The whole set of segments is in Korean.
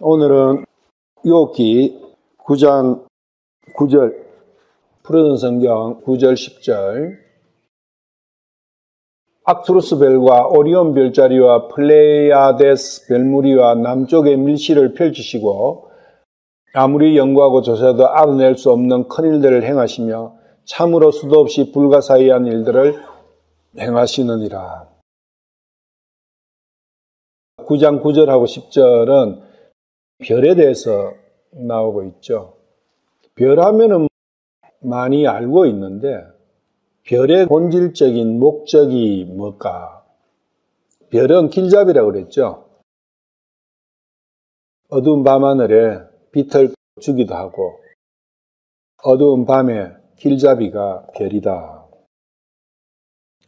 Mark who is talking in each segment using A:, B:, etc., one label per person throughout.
A: 오늘은 욥기 9장 9절, 푸른 성경 9절 10절, 악투루스 별과 오리온 별자리와 플레야데스 별무리와 남쪽의 밀실을 펼치시고 아무리 연구하고 조사해도 알아낼 수 없는 큰일들을 행하시며 참으로 수도 없이 불가사의한 일들을 행하시느니라. 9장 9절하고 10절은 별에 대해서 나오고 있죠. 별 하면은 많이 알고 있는데 별의 본질적인 목적이 뭘까? 별은 길잡이라고 그랬죠. 어두운 밤하늘에 빛을 주기도 하고 어두운 밤에 길잡이가 별이다.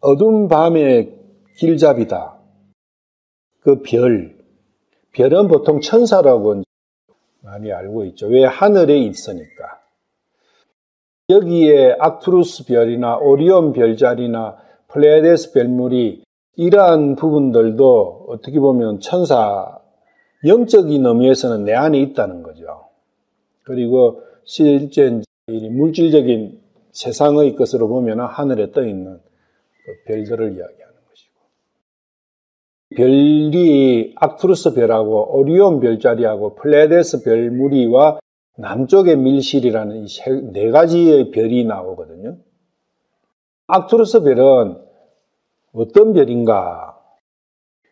A: 어두운 밤에 길잡이다. 그 별은 보통 천사라고 많이 알고 있죠. 왜? 하늘에 있으니까. 여기에 악투루스 별이나 오리온 별자리나 플레야데스 별무리 이러한 부분들도 어떻게 보면 천사, 영적인 의미에서는 내 안에 있다는 거죠. 그리고 실제 물질적인 세상의 것으로 보면 하늘에 떠 있는 별들을 이야기하는 것이고, 별이 악투루스 별하고 오리온 별자리하고 플레야데스 별무리와 남쪽의 밀실이라는 이 네 가지의 별이 나오거든요. 악투루스 별은 어떤 별인가?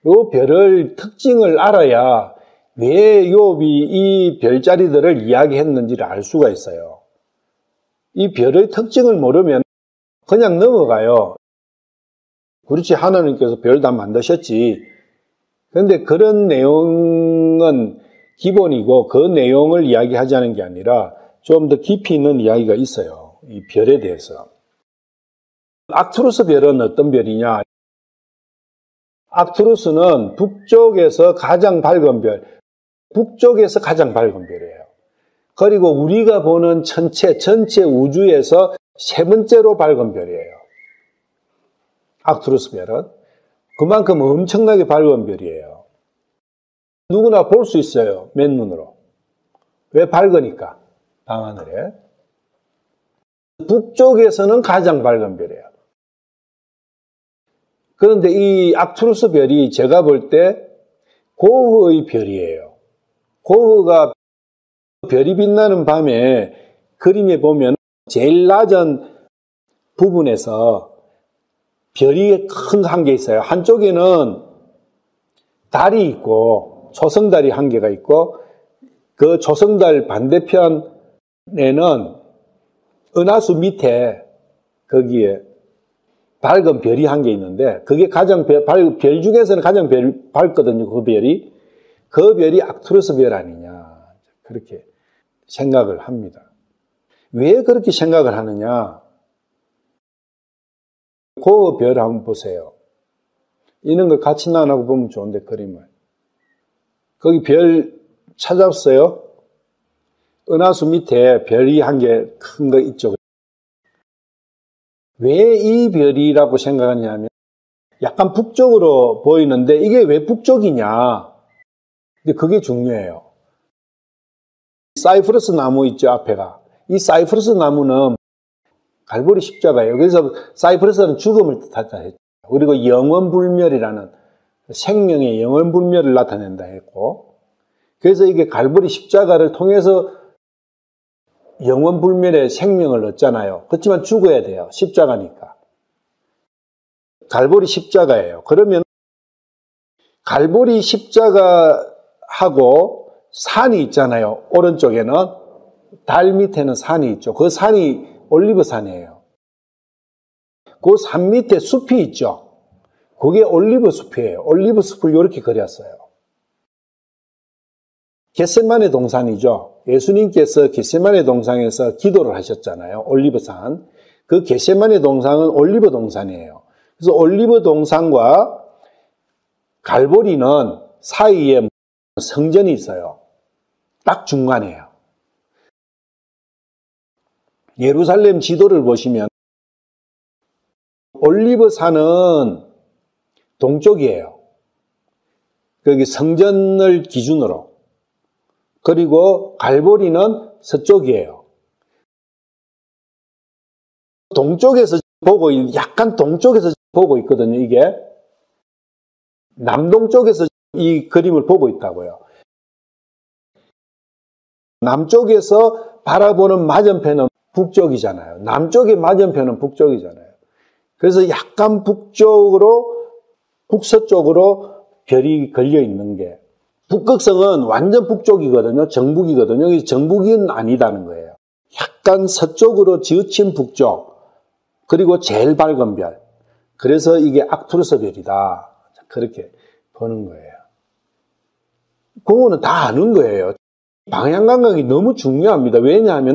A: 이 별의 특징을 알아야 왜 욥이 이 별자리들을 이야기했는지를 알 수가 있어요. 이 별의 특징을 모르면 그냥 넘어가요. 그렇지, 하나님께서 별 다 만드셨지. 그런데 그런 내용은 기본이고 그 내용을 이야기하자는 게 아니라 좀 더 깊이 있는 이야기가 있어요. 이 별에 대해서. 악투루스 별은 어떤 별이냐? 악투루스는 북쪽에서 가장 밝은 별, 북쪽에서 가장 밝은 별이에요. 그리고 우리가 보는 전체 우주에서 세 번째로 밝은 별이에요. 악투루스 별은. 그만큼 엄청나게 밝은 별이에요. 누구나 볼 수 있어요. 맨눈으로. 왜? 밝으니까. 밤하늘에. 북쪽에서는 가장 밝은 별이에요. 그런데 이 악투루스 별이 제가 볼 때 고흐의 별이에요. 고흐가 별이 빛나는 밤에 그림에 보면 제일 낮은 부분에서 별이 큰 한 개 있어요. 한쪽에는 달이 있고 초성달이 한 개가 있고 그 초성달 반대편에는 은하수 밑에 거기에 밝은 별이 한 개 있는데 그게 가장 별 중에서는 가장 밝거든요. 그 별이 악투루스 별 아니냐, 그렇게 생각을 합니다. 왜 그렇게 생각을 하느냐? 그 별 한번 보세요. 이런 걸 같이 나눠 보면 좋은데, 그림을. 거기 별 찾았어요? 은하수 밑에 별이 한 개 큰 거 있죠. 왜 이 별이라고 생각하냐면 약간 북쪽으로 보이는데 이게 왜 북쪽이냐? 근데 그게 중요해요. 사이프러스 나무 있죠, 앞에가. 이 사이프러스 나무는 갈보리 십자가예요. 그래서 사이프러스는 죽음을 뜻한다 했죠. 그리고 영원불멸이라는 생명의 영원불멸을 나타낸다 했고, 그래서 이게 갈보리 십자가를 통해서 영원불멸의 생명을 얻잖아요. 그렇지만 죽어야 돼요. 십자가니까. 갈보리 십자가예요. 그러면 갈보리 십자가하고 산이 있잖아요. 오른쪽에는 달 밑에는 산이 있죠. 그 산이 올리브산이에요. 그 산 밑에 숲이 있죠. 그게 올리브 숲이에요. 올리브 숲을 이렇게 그렸어요. 겟세마네 동산이죠. 예수님께서 겟세마네 동산에서 기도를 하셨잖아요. 올리브산. 그 겟세마네 동산은 올리브 동산이에요. 그래서 올리브 동산과 갈보리는 사이에 성전이 있어요. 딱 중간이에요. 예루살렘 지도를 보시면 올리브산은 동쪽이에요. 거기 성전을 기준으로. 그리고 갈보리는 서쪽이에요. 동쪽에서 보고, 약간 동쪽에서 보고 있거든요, 이게. 남동쪽에서 이 그림을 보고 있다고요. 남쪽에서 바라보는 맞은편은 북쪽이잖아요. 남쪽의 맞은편은 북쪽이잖아요. 그래서 약간 북서쪽으로 별이 걸려 있는 게, 북극성은 완전 북쪽이거든요. 정북이거든요. 여기 정북은 아니다는 거예요. 약간 서쪽으로 지어친 북쪽, 그리고 제일 밝은 별. 그래서 이게 아크투루스 별이다. 그렇게 보는 거예요. 그거는 다 아는 거예요. 방향 감각이 너무 중요합니다. 왜냐하면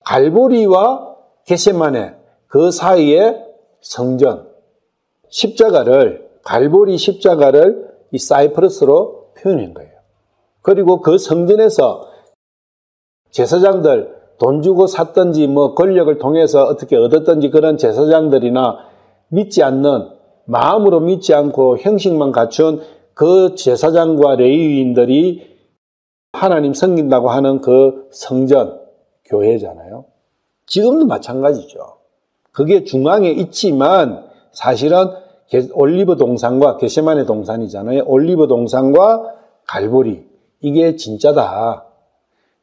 A: 갈보리와 겟세마네 그 사이에 성전, 갈보리 십자가를 이 사이프러스로 표현한 거예요. 그리고 그 성전에서 제사장들 돈 주고 샀든지 권력을 통해서 어떻게 얻었든지 그런 제사장들이나 마음으로 믿지 않고 형식만 갖춘 그 제사장과 레위인들이 하나님 섬긴다고 하는 그 성전, 교회잖아요. 지금도 마찬가지죠. 그게 중앙에 있지만 사실은 올리브 동산과 겟세마네 동산이잖아요. 올리브 동산과 갈보리, 이게 진짜다.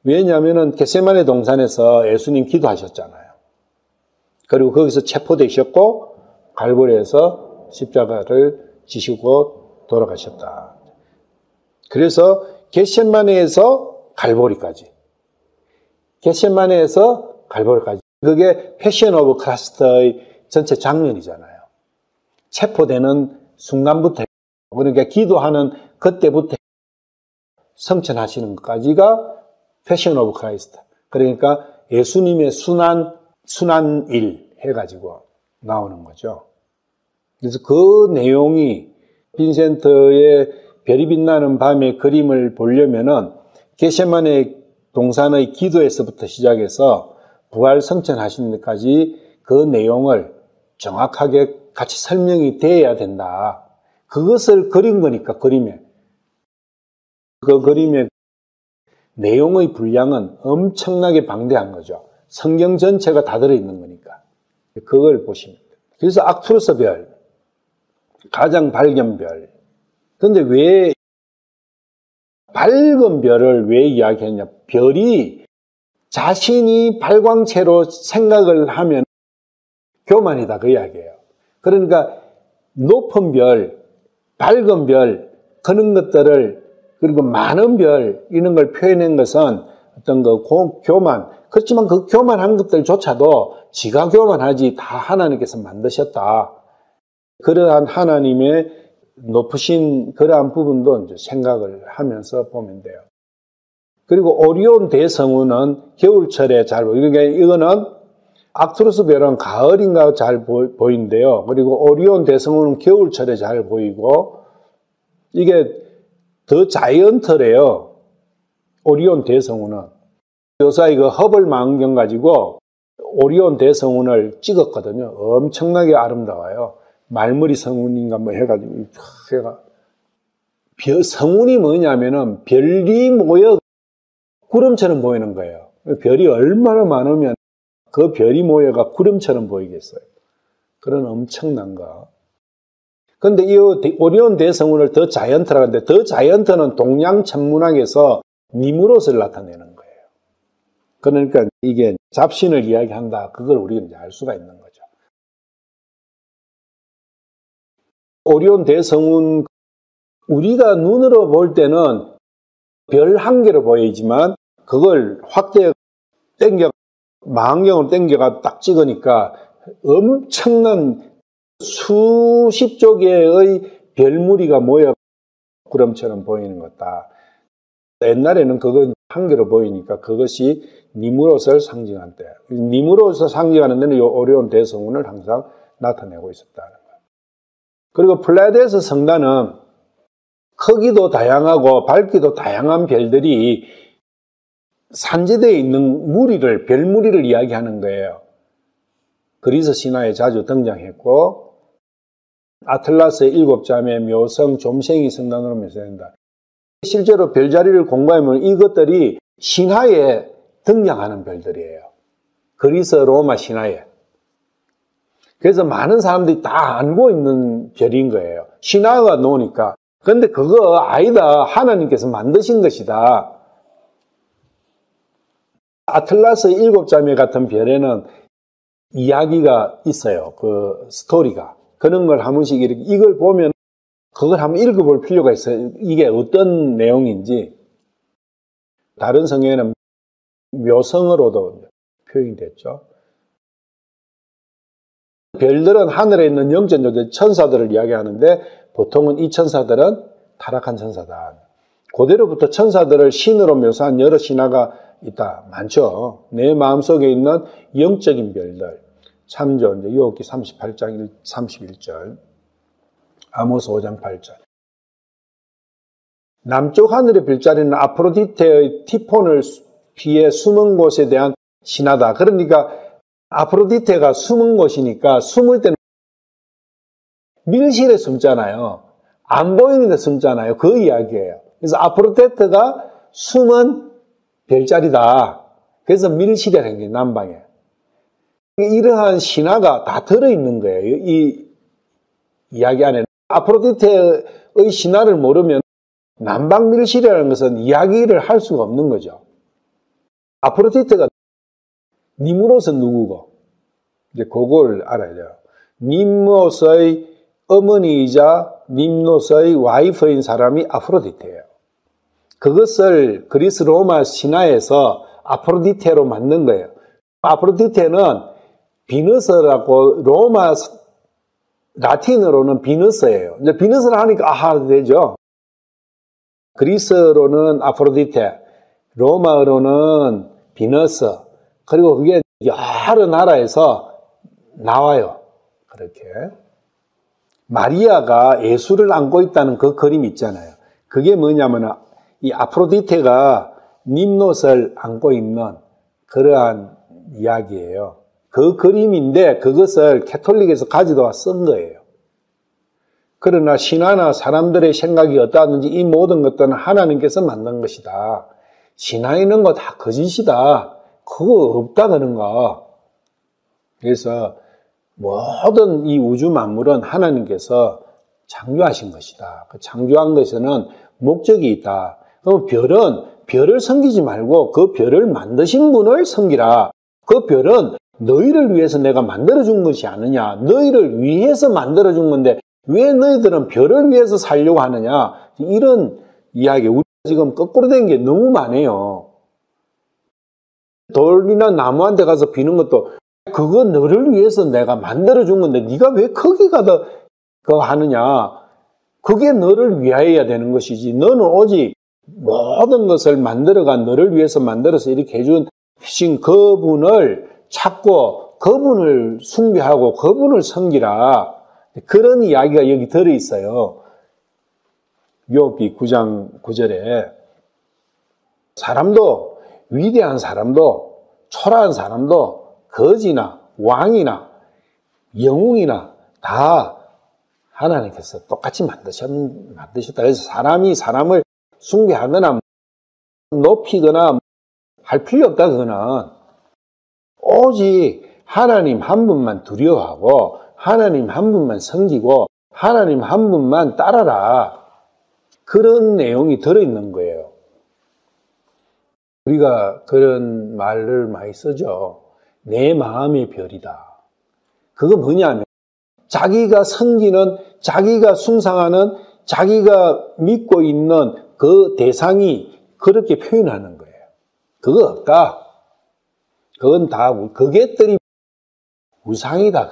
A: 왜냐하면 겟세마네 동산에서 예수님 기도하셨잖아요. 그리고 거기서 체포되셨고 갈보리에서 십자가를 지시고 돌아가셨다. 그래서 겟세마네에서 갈보리까지, 겟세마네에서 갈보리까지, 그게 패션 오브 크라스트의 전체 장면이잖아요. 체포되는 순간부터, 그러니까 기도하는 그때부터 성천하시는 것까지가 패션 오브 크라이스트. 그러니까 예수님의 순환일 해가지고 나오는 거죠. 그래서 그 내용이 빈센트의 별이 빛나는 밤의 그림을 보려면은 겟세마네 동산의 기도에서부터 시작해서 부활 성천하시는 데까지 그 내용을 정확하게 같이 설명이 돼야 된다. 그것을 그린 거니까, 그림에. 그 그림의 내용의 분량은 엄청나게 방대한 거죠. 성경 전체가 다 들어있는 거니까. 그걸 보시면 돼요. 그래서 아크투루스 별, 가장 밝은 별. 근데 왜 밝은 별을 왜 이야기했냐? 별이 자신이 발광체로 생각을 하면 교만이다, 그 이야기예요. 그러니까 높은 별, 밝은 별, 그런 것들을, 그리고 많은 별, 이런 걸 표현한 것은 어떤 교만. 그렇지만 그 교만한 것들조차도 지가 교만하지 다 하나님께서 만드셨다. 그러한 하나님의 높으신 그러한 부분도 이제 생각을 하면서 보면 돼요. 그리고 오리온 대성운은 겨울철에 잘 보이고, 그러니까 이거는 아크투루스 별은 가을인가 잘 보이는데요. 그리고 오리온 대성운은 겨울철에 잘 보이고, 이게 더 자이언트래요. 오리온 대성운은. 요사 이거 허블 망원경 가지고 오리온 대성운을 찍었거든요. 엄청나게 아름다워요. 말머리 성운인가 해가지고, 성운이 뭐냐면은 별이 모여 구름처럼 보이는 거예요. 별이 얼마나 많으면 그 별이 모여가 구름처럼 보이겠어요. 그런 엄청난 거. 근데 이 오리온 대성운을 더 자이언트라고 하는데, 더 자이언트는 동양 천문학에서 니무롯을 나타내는 거예요. 그러니까 이게 잡신을 이야기한다. 그걸 우리가 이제 알 수가 있는 거죠. 오리온 대성운, 우리가 눈으로 볼 때는 별 한 개로 보이지만 그걸 망원경으로 땡겨가 딱 찍으니까 엄청난 수십조 개의 별무리가 모여 구름처럼 보이는 거다. 옛날에는 그건 한 개로 보이니까 그것이 니무롯을 상징한 때, 니무롯을 상징하는 데는 이 오리온 대성운을 항상 나타내고 있었다는 거예요. 그리고 플레이아데스 성단은 크기도 다양하고 밝기도 다양한 별들이 산지대에 있는 별무리를 이야기하는 거예요. 그리스 신화에 자주 등장했고, 아틀라스의 7자매, 묘성, 좀생이 성단으로 묘사된다. 실제로 별자리를 공부하면 이것들이 신화에 등장하는 별들이에요. 그리스 로마 신화에. 그래서 많은 사람들이 다 알고 있는 별인 거예요. 신화가 나오니까. 그런데 그거 아니다. 하나님께서 만드신 것이다. 아틀라스 7자매 같은 별에는 이야기가 있어요. 그 스토리가. 그런 걸 한 번씩 이걸 보면 그걸 한번 읽어볼 필요가 있어요. 이게 어떤 내용인지. 다른 성경에는 묘성으로도 표현이 됐죠. 별들은 하늘에 있는 영적 존재 천사들을 이야기하는데 보통은 이 천사들은 타락한 천사다. 고대로부터 천사들을 신으로 묘사한 여러 신화가 있다. 많죠. 내 마음속에 있는 영적인 별들. 참조, 이제 요기 38장 31절, 아모스 5장 8절. 남쪽 하늘의 별자리는 아프로디테의 티폰을 피해 숨은 곳에 대한 신화다. 그러니까 아프로디테가 숨은 곳이니까 숨을 때는 밀실에 숨잖아요. 안 보이는데 숨잖아요. 그 이야기예요. 그래서 아프로디테가 숨은 별자리다. 그래서 밀실에 생긴 남방에. 이러한 신화가 다 들어있는 거예요. 이 이야기 안에. 아프로디테의 신화를 모르면 남방 밀실이라는 것은 이야기를 할 수가 없는 거죠. 아프로디테가 니무롯은 누구고? 이제 그걸 알아야 돼요. 님롯의 어머니이자 님롯의 와이프인 사람이 아프로디테예요. 그것을 그리스 로마 신화에서 아프로디테로 만든 거예요. 아프로디테는 비너스라고 로마 라틴어로는 비너스예요. 이제 비너스를 하니까 아하 되죠. 그리스로는 아프로디테, 로마어로는 비너스. 그리고 그게 여러 나라에서 나와요. 그렇게. 마리아가 예수를 안고 있다는 그 그림 있잖아요. 그게 뭐냐면 이 아프로디테가 님롯을 안고 있는 그러한 이야기예요. 그 그림인데 그것을 캐톨릭에서 가져다 쓴 거예요. 그러나 신화나 사람들의 생각이 어떠하든지 이 모든 것들은 하나님께서 만든 것이다. 신화에 있는 거 다 거짓이다. 그거 없다 그런 거. 그래서 모든 이 우주 만물은 하나님께서 창조하신 것이다. 그 창조한 것에는 목적이 있다. 그럼 별을 섬기지 말고 그 별을 만드신 분을 섬기라. 그 별은 너희를 위해서 내가 만들어준 것이 아니냐. 너희를 위해서 만들어준 건데 왜 너희들은 별을 위해서 살려고 하느냐. 이런 이야기. 우리가 지금 거꾸로 된 게 너무 많아요. 돌이나 나무한테 가서 비는 것도 그거 너를 위해서 내가 만들어준 건데 네가 왜 거기 가서 그거 하느냐. 그게 너를 위하여야 되는 것이지. 너는 오직 모든 것을 만들어간 너를 위해서 만들어서 이렇게 해준 그분을 찾고 그분을 숭배하고 그분을 섬기라. 그런 이야기가 여기 들어있어요. 욥기 9장 9절에 사람도 위대한 사람도 초라한 사람도 거지나 왕이나 영웅이나 다 하나님께서 똑같이 만드셨다. 그래서 사람이 사람을 숭배하거나 높이거나 할 필요 없다. 그거는 오직 하나님 한 분만 두려워하고 하나님 한 분만 섬기고 하나님 한 분만 따라라. 그런 내용이 들어있는 거예요. 우리가 그런 말을 많이 쓰죠. 내 마음의 별이다. 그거 뭐냐면 자기가 섬기는, 자기가 숭상하는, 자기가 믿고 있는 그 대상이 그렇게 표현하는 거예요. 그거 없다. 그건 다 그게들이 우상이다.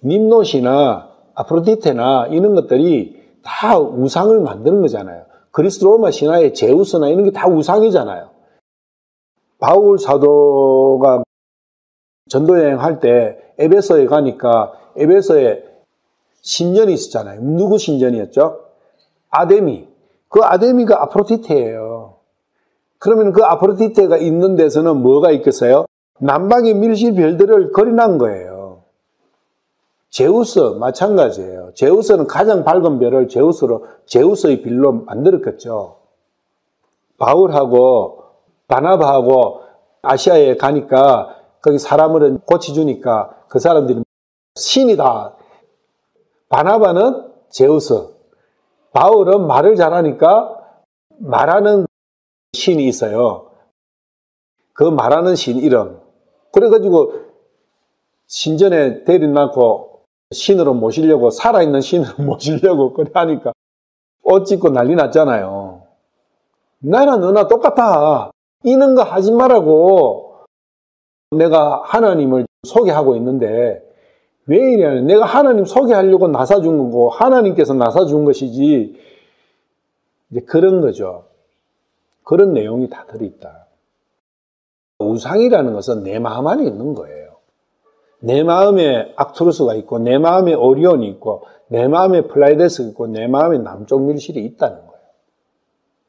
A: 님롯이나 아프로디테나 이런 것들이 다 우상을 만드는 거잖아요. 그리스 로마 신화의 제우스나 이런 게 다 우상이잖아요. 바울 사도가 전도여행할 때 에베소에 가니까 에베소에 신전이 있었잖아요. 누구 신전이었죠? 아데미. 그 아데미가 아프로디테예요. 그러면 그 아프로디테가 있는 데서는 뭐가 있겠어요? 남방의 밀실 별들을 거린한 거예요. 제우스 마찬가지예요. 제우스는 가장 밝은 별을 제우스의 빌로 만들었겠죠. 바울하고 바나바하고 아시아에 가니까 거기 사람을 고쳐주니까 그 사람들이 신이다. 바나바는 제우스, 바울은 말을 잘하니까 말하는 신이 있어요. 그 말하는 신 이름. 그래가지고 신전에 데려놓고 신으로 모시려고, 살아있는 신으로 모시려고 그래 하니까 옷 찢고 난리 났잖아요. 나랑 너나 똑같아. 이런 거 하지 말라고. 내가 하나님을 소개하고 있는데 왜 이래? 내가 하나님 소개하려고 나사준 거고 하나님께서 나사준 것이지. 이제 그런 거죠. 그런 내용이 다 들어있다. 우상이라는 것은 내 마음 안에 있는 거예요. 내 마음에 악투루스가 있고 내 마음에 오리온이 있고 내 마음에 플라이데스가 있고 내 마음에 남쪽 밀실이 있다는 거예요.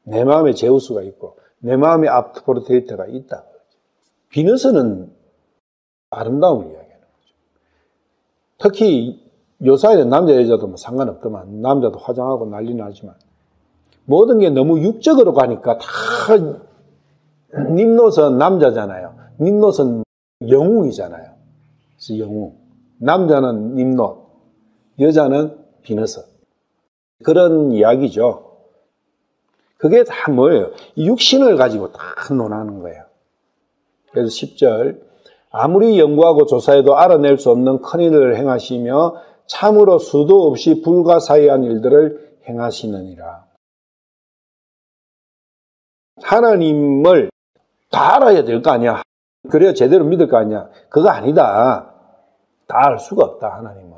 A: 내 마음에 제우스가 있고 내 마음에 아프로데이트가 있다. 비너스는 아름다움을 이야기하는 거죠. 특히 요사이는 남자 여자도 뭐 상관없더만, 남자도 화장하고 난리 나지만 모든 게 너무 육적으로 가니까 다 님롯은 남자잖아요. 님롯은 영웅이잖아요. 그래서 영웅. 남자는 님롯, 여자는 비너스. 그런 이야기죠. 그게 다 뭐예요? 육신을 가지고 다 논하는 거예요. 그래서 10절, 아무리 연구하고 조사해도 알아낼 수 없는 큰일을 행하시며 참으로 수도 없이 불가사의한 일들을 행하시느니라. 하나님을 다 알아야 될 거 아니야. 그래야 제대로 믿을 거 아니야. 그거 아니다. 다 알 수가 없다, 하나님은.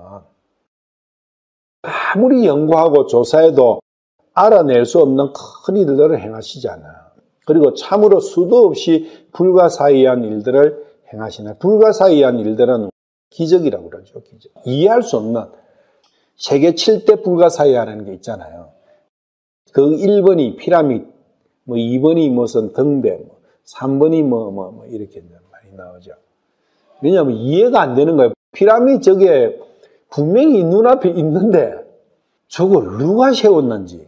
A: 아무리 연구하고 조사해도 알아낼 수 없는 큰 일들을 행하시지 않아. 그리고 참으로 수도 없이 불가사의한 일들을 행하시나. 불가사의한 일들은 기적이라고 그러죠. 기적. 이해할 수 없는 세계 7대 불가사의하는 게 있잖아요. 그 1번이 피라미드, 뭐 2번이 무슨 등대, 3번이 뭐 이렇게 많이 나오죠. 왜냐하면 이해가 안 되는 거예요. 피라미드 저게 분명히 눈앞에 있는데 저걸 누가 세웠는지,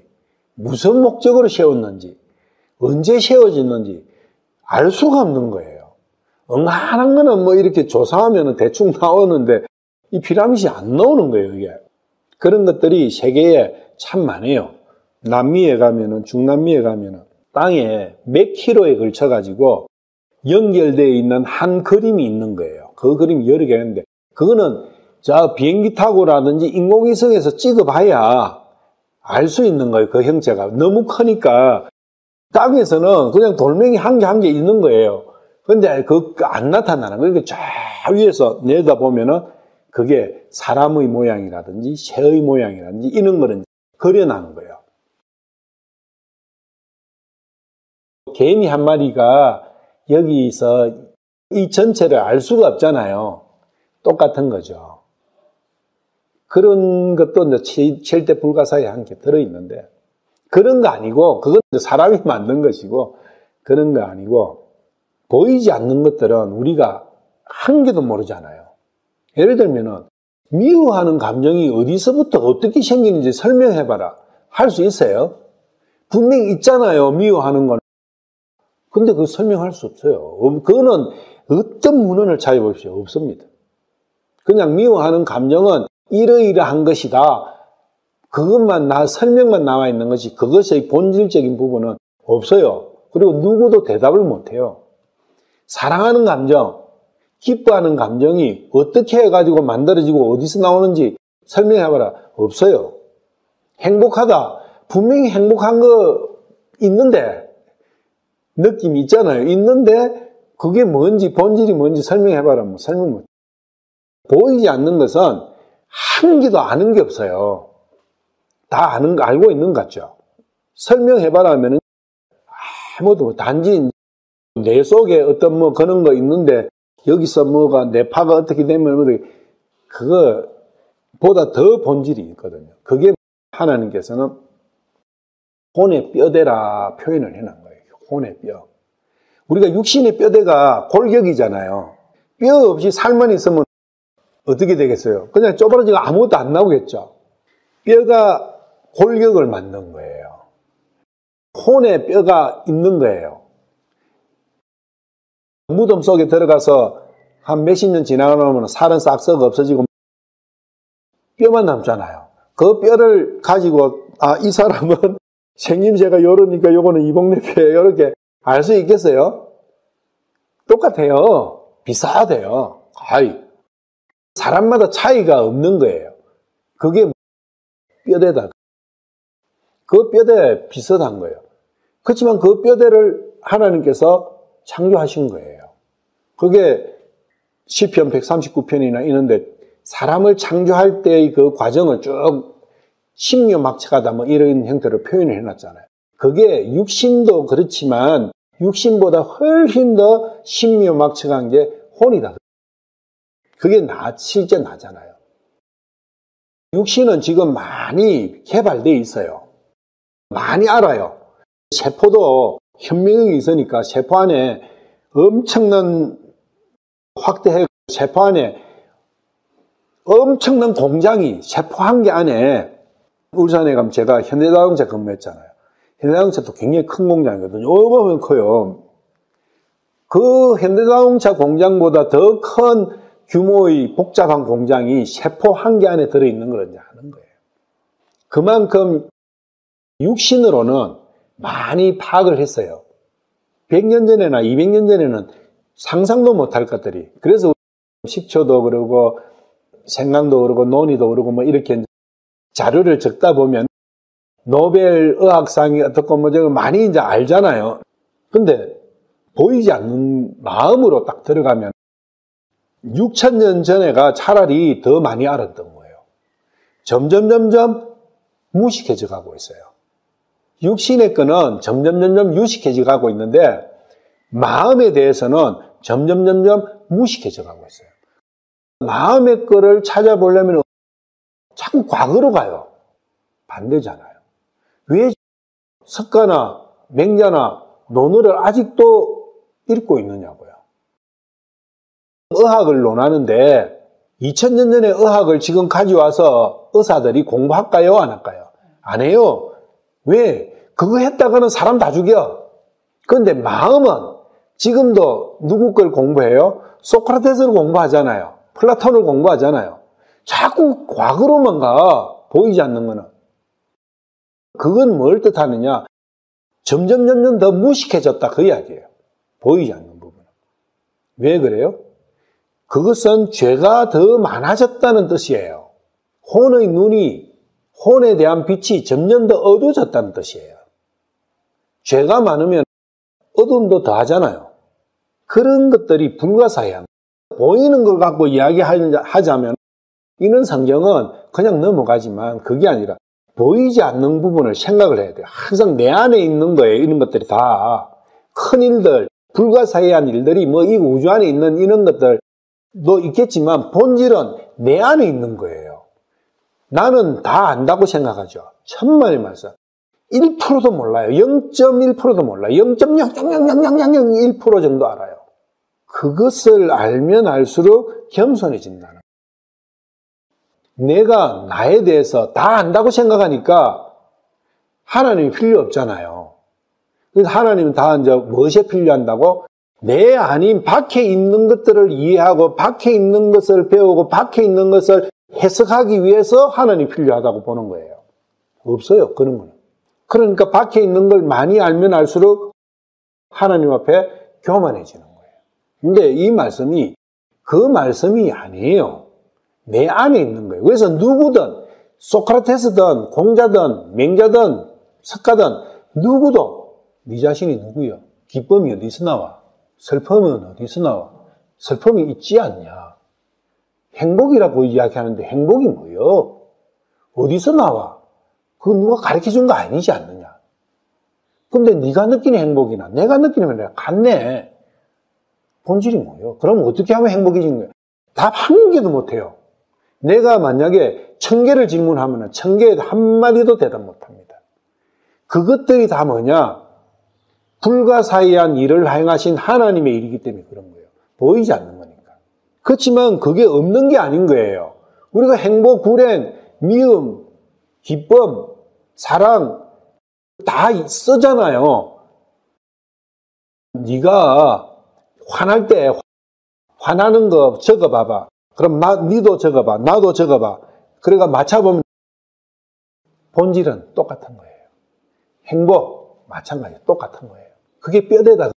A: 무슨 목적으로 세웠는지, 언제 세워졌는지 알 수가 없는 거예요. 엉한한 거는 뭐 이렇게 조사하면 대충 나오는데 이 피라미드이 안 나오는 거예요, 이게. 그런 것들이 세계에 참 많아요. 남미에 가면은, 중남미에 가면은 땅에 몇 킬로에 걸쳐가지고 연결되어 있는 한 그림이 있는 거예요. 그 그림이 여러 개 있는데, 그거는 저 비행기 타고라든지 인공위성에서 찍어봐야 알 수 있는 거예요. 그 형체가 너무 크니까 땅에서는 그냥 돌멩이 한 개 한 개 있는 거예요. 근데 그 안 나타나는 거예요. 저 위에서 내다보면은 그게 사람의 모양이라든지 새의 모양이라든지 이런 거는 그려나는 거예요. 개미 한 마리가 여기서 이 전체를 알 수가 없잖아요. 똑같은 거죠. 그런 것도 이제 7대 불가사의에 함께 들어있는데, 그런 거 아니고, 그건 사람이 만든 것이고, 그런 거 아니고, 보이지 않는 것들은 우리가 한 개도 모르잖아요. 예를 들면은, 미워하는 감정이 어디서부터 어떻게 생기는지 설명해봐라. 할 수 있어요? 분명히 있잖아요, 미워하는 건. 근데 그거 설명할 수 없어요. 그거는 어떤 문헌을 찾아보십시오. 없습니다. 그냥 미워하는 감정은 이러이러한 것이다. 그것만 설명만 나와 있는 것이, 그것의 본질적인 부분은 없어요. 그리고 누구도 대답을 못해요. 사랑하는 감정, 기뻐하는 감정이 어떻게 해가지고 만들어지고 어디서 나오는지 설명해봐라. 없어요. 행복하다. 분명히 행복한 거 있는데, 느낌이 있잖아요. 있는데 그게 뭔지, 본질이 뭔지 설명해봐라. 뭐 설명 못. 보이지 않는 것은 한 개도 아는 게 없어요. 다 아는 거 알고 있는 것 같죠. 설명해봐라 하면은 아무도, 단지 내 속에 어떤 뭐 그런 거 있는데 여기서 뭐가 뇌파가 어떻게 되면 그거보다 더 본질이 있거든요. 그게 하나님께서는 혼의 뼈대라 표현을 해놓은 거예요. 혼의 뼈. 우리가 육신의 뼈대가 골격이잖아요. 뼈 없이 살만 있으면 어떻게 되겠어요? 그냥 쪼그라지고 아무것도 안 나오겠죠. 뼈가 골격을 만든 거예요. 혼에 뼈가 있는 거예요. 무덤 속에 들어가서 한 몇십 년 지나고 나면 살은 싹 썩어 없어지고 뼈만 남잖아요. 그 뼈를 가지고 이 사람은 생김새가 요러니까 요거는 이복래 뼈예요. 이렇게 알 수 있겠어요? 똑같아요. 비슷하대요. 사람마다 차이가 없는 거예요. 그게 뼈대다. 그 뼈대 비슷한 거예요. 그렇지만 그 뼈대를 하나님께서 창조하신 거예요. 그게 시편 139편이나 있는데 사람을 창조할 때의 그 과정을 쭉 신묘막측하다 뭐 이런 형태로 표현을 해놨잖아요. 그게 육신도 그렇지만 육신보다 훨씬 더 신묘막측한 게 혼이다. 그게 실제 나잖아요. 육신은 지금 많이 개발되어 있어요. 많이 알아요. 세포도 현미경이 있으니까 세포 안에 엄청난 확대해 세포 안에 엄청난 공장이 세포 한 개 안에 울산에 가면 제가 현대자동차 근무했잖아요. 현대자동차도 굉장히 큰 공장이거든요. 보면 커요. 그 현대자동차 공장보다 더 큰 규모의 복잡한 공장이 세포 한 개 안에 들어있는 걸 이제 하는 거예요. 그만큼 육신으로는 많이 파악을 했어요. 100년 전이나 200년 전에는 상상도 못할 것들이. 그래서 식초도 그러고 생강도 그러고 논이도 그러고 뭐 이렇게 자료를 적다 보면 노벨 의학상이 어떻고 뭐 저거 많이 이제 알잖아요. 근데 보이지 않는 마음으로 딱 들어가면 6,000년 전에가 차라리 더 많이 알았던 거예요. 점점 무식해져 가고 있어요. 육신의 거는 점점 유식해져 가고 있는데 마음에 대해서는 점점 무식해져 가고 있어요. 마음의 거를 찾아보려면 자꾸 과거로 가요. 반대잖아요. 왜 석가나 맹자나 논어를 아직도 읽고 있느냐고요. 의학을 논하는데 2000년 전의 의학을 지금 가져와서 의사들이 공부할까요? 안 할까요? 안 해요. 왜? 그거 했다가는 사람 다 죽여. 그런데 마음은 지금도 누구 걸 공부해요? 소크라테스를 공부하잖아요. 플라톤을 공부하잖아요. 자꾸 과거로만 가. 보이지 않는 거는. 그건 뭘 뜻하느냐? 점점 더 무식해졌다 그 이야기예요. 보이지 않는 부분은. 왜 그래요? 그것은 죄가 더 많아졌다는 뜻이에요. 혼의 눈이, 혼에 대한 빛이 점점 더 어두워졌다는 뜻이에요. 죄가 많으면 어둠도 더하잖아요. 그런 것들이 불가사의한 보이는 걸 갖고 이야기하자면 이런 성경은 그냥 넘어가지만 그게 아니라 보이지 않는 부분을 생각을 해야 돼요. 항상 내 안에 있는 거예요. 이런 것들이 다 큰 일들, 불가사의한 일들이 뭐 이 우주 안에 있는 이런 것들도 있겠지만 본질은 내 안에 있는 거예요. 나는 다 안다고 생각하죠. 천만의 말씀. 1%도 몰라요. 0.1%도 몰라요. 0.0000001% 정도 알아요. 그것을 알면 알수록 겸손해진다는 거예요. 내가 나에 대해서 다 안다고 생각하니까 하나님이 필요 없잖아요. 그래서 하나님은 다 이제 무엇에 필요한다고? 내 아닌 밖에 있는 것들을 이해하고 밖에 있는 것을 배우고 밖에 있는 것을 해석하기 위해서 하나님이 필요하다고 보는 거예요. 없어요. 그런 거는. 그러니까 밖에 있는 걸 많이 알면 알수록 하나님 앞에 교만해지는 거예요. 근데 이 말씀이 그 말씀이 아니에요. 내 안에 있는 거예요. 그래서 누구든 소크라테스든 공자든 맹자든 석가든 누구도 네 자신이 누구요? 기쁨이 어디서 나와? 슬픔은 어디서 나와? 슬픔이 있지 않냐? 행복이라고 이야기하는데 행복이 뭐요? 어디서 나와? 그거 누가 가르쳐준 거 아니지 않느냐? 근데 네가 느끼는 행복이나 내가 느끼는 행복이나 같네. 본질이 뭐요? 그럼 어떻게 하면 행복해지는 거예요? 답 한 개도 못해요. 내가 만약에 1000개를 질문하면 1000개에 한마디도 대답 못합니다. 그것들이 다 뭐냐? 불가사의한 일을 행하신 하나님의 일이기 때문에 그런 거예요. 보이지 않는 거니까. 그렇지만 그게 없는 게 아닌 거예요. 우리가 행복, 불행, 미움, 기쁨, 사랑, 다 쓰잖아요. 네가 화날 때 화나는 거 적어봐봐. 그럼 니도 적어봐. 나도 적어봐. 그래가 맞춰보면 본질은 똑같은 거예요. 행복 마찬가지 똑같은 거예요. 그게 뼈대다.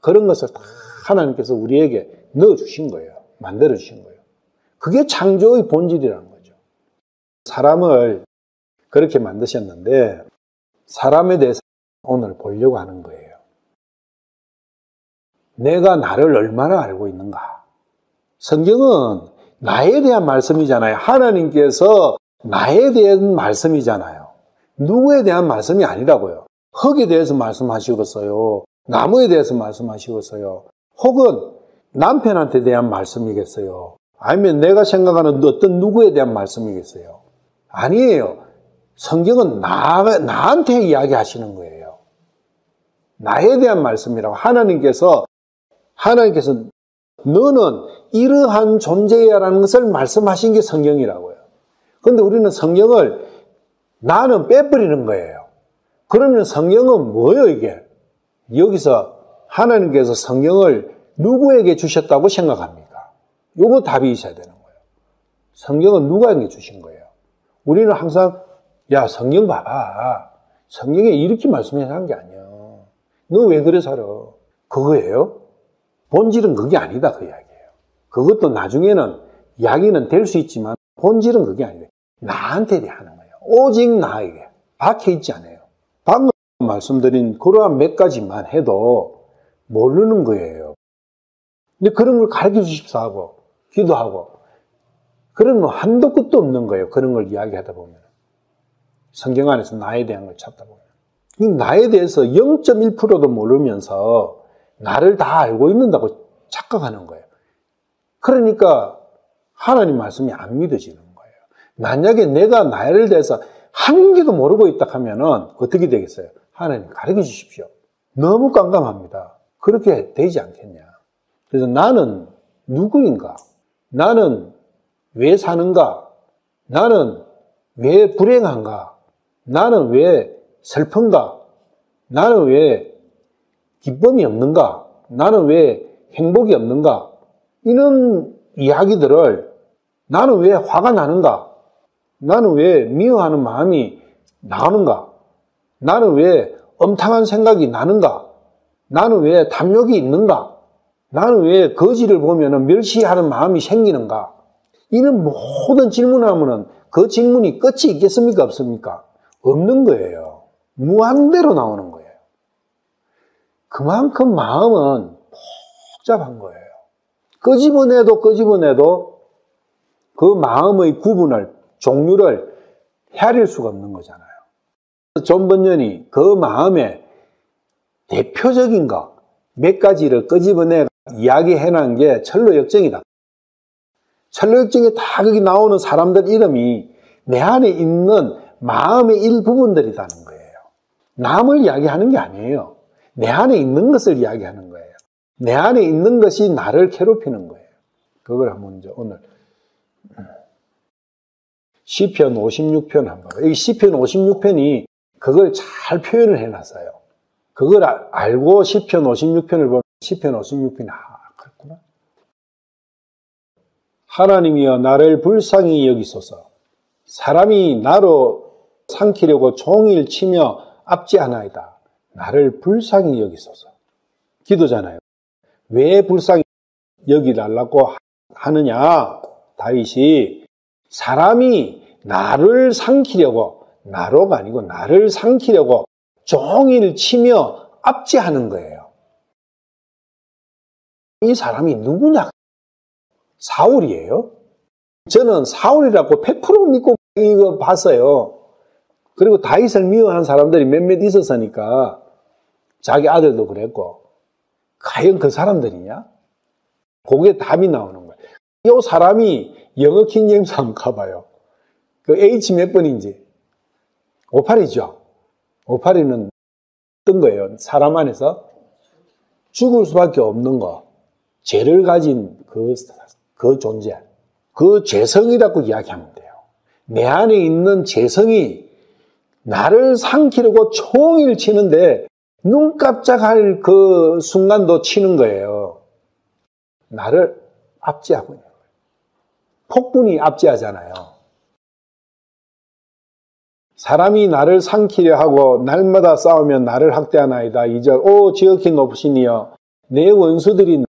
A: 그런 것을 다 하나님께서 우리에게 넣어주신 거예요. 만들어주신 거예요. 그게 창조의 본질이라는 거죠. 사람을 그렇게 만드셨는데 사람에 대해서 오늘 보려고 하는 거예요. 내가 나를 얼마나 알고 있는가? 성경은 나에 대한 말씀이잖아요. 하나님께서 나에 대한 말씀이잖아요. 누구에 대한 말씀이 아니라고요. 흙에 대해서 말씀하시겠어요. 나무에 대해서 말씀하시겠어요. 혹은 남편한테 대한 말씀이겠어요. 아니면 내가 생각하는 어떤 누구에 대한 말씀이겠어요. 아니에요. 성경은 나한테 이야기하시는 거예요. 나에 대한 말씀이라고. 하나님께서 너는 이러한 존재야라는 것을 말씀하신 게 성경이라고요. 그런데 우리는 성경을 나는 빼버리는 거예요. 그러면 성경은 뭐예요, 이게? 여기서 하나님께서 성경을 누구에게 주셨다고 생각합니까? 요거 답이 있어야 되는 거예요. 성경은 누구에게 주신 거예요? 우리는 항상 야, 성경 봐봐. 성경에 이렇게 말씀해서 한 게 아니야. 너 왜 그래 살아? 그거예요? 본질은 그게 아니다, 그 이야기예요. 그것도 나중에는 이야기는 될 수 있지만 본질은 그게 아니에요. 나한테 대하는 거예요. 오직 나에게 박혀있지 않아요. 방금 말씀드린 그러한 몇 가지만 해도 모르는 거예요. 근데 그런 걸 가르쳐 주십사 하고 기도하고 그러면 한도 끝도 없는 거예요. 그런 걸 이야기하다 보면. 성경 안에서 나에 대한 걸 찾다 보면. 나에 대해서 0.1%도 모르면서 나를 다 알고 있는다고 착각하는 거예요. 그러니까 하나님 말씀이 안 믿어지는 거예요. 만약에 내가 나를 대해서 한 개도 모르고 있다 하면은 어떻게 되겠어요? 하나님 가르쳐 주십시오. 너무 깜깜합니다. 그렇게 되지 않겠냐. 그래서 나는 누구인가? 나는 왜 사는가? 나는 왜 불행한가? 나는 왜 슬픈가? 나는 왜 기쁨이 없는가? 나는 왜 행복이 없는가? 이런 이야기들을 나는 왜 화가 나는가? 나는 왜 미워하는 마음이 나오는가? 나는 왜 엄탕한 생각이 나는가? 나는 왜 탐욕이 있는가? 나는 왜 거지를 보면 멸시하는 마음이 생기는가? 이런 모든 질문을 하면은 그 질문이 끝이 있겠습니까? 없습니까? 없는 거예요. 무한대로 나오는 거예요. 그만큼 마음은 복잡한 거예요. 끄집어내도 그 마음의 구분을, 종류를 헤아릴 수가 없는 거잖아요. 존 번연이 그 마음의 대표적인 것, 몇 가지를 끄집어내 이야기해놓은 게 철로역정이다. 철로역정에 다 거기 나오는 사람들 이름이 내 안에 있는 마음의 일부분들이라는 거예요. 남을 이야기하는 게 아니에요. 내 안에 있는 것을 이야기하는 거예요. 내 안에 있는 것이 나를 괴롭히는 거예요. 그걸 한번 이제 오늘 시편 56편 한번 봐요. 여기 시편 56편이 그걸 잘 표현을 해놨어요. 그걸 알고 시편 56편을 보면 시편 56편이 그렇구나. 하나님이여 나를 불쌍히 여기소서. 사람이 나로 삼키려고 종일 치며 압제하나이다. 나를 불쌍히 여기소서. 기도잖아요. 왜 불쌍히 여기달라고 하느냐? 다윗이 사람이 나를 삼키려고, 나로가 아니고 나를 삼키려고 종일 치며 압제하는 거예요. 이 사람이 누구냐? 사울이에요. 저는 사울이라고 100% 믿고 이거 봤어요. 그리고 다윗을 미워하는 사람들이 몇몇 있었으니까 자기 아들도 그랬고 과연 그 사람들이냐? 그게 답이 나오는 거예요. 이 사람이 영어 킹제임스 한번 가봐요. 그 H 몇 번인지 58이죠. 58이는 어떤 거예요? 사람 안에서 죽을 수밖에 없는 거, 죄를 가진 그 존재, 그 죄성이라고 이야기하면 돼요. 내 안에 있는 죄성이 나를 삼키려고 총일 치는데 눈 깜짝할 그 순간도 치는 거예요. 나를 압제하고 있는 거예요. 폭군이 압제하잖아요. 사람이 나를 삼키려 하고 날마다 싸우면 나를 학대하나이다. 2절 지극히 높으신 이여 내 원수들이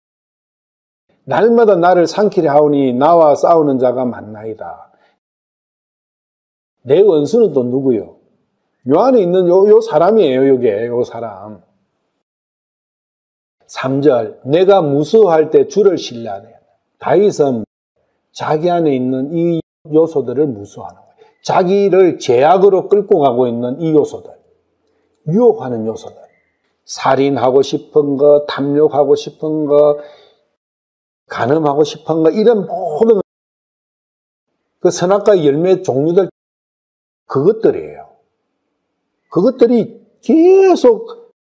A: 날마다 나를 삼키려 하오니 나와 싸우는 자가 많나이다. 내 원수는 또 누구요? 요 안에 있는 요 사람이에요. 요 사람. 3절 내가 무수할 때 주를 신뢰하네. 다윗은 자기 안에 있는 이 요소들을 무수하는 거예요. 자기를 제약으로 끌고 가고 있는 이 요소들, 유혹하는 요소들, 살인하고 싶은 거, 탐욕하고 싶은 거, 간음하고 싶은 거, 이런 모든 그 선악과의 열매 종류들, 그것들이에요. 그것들이 계속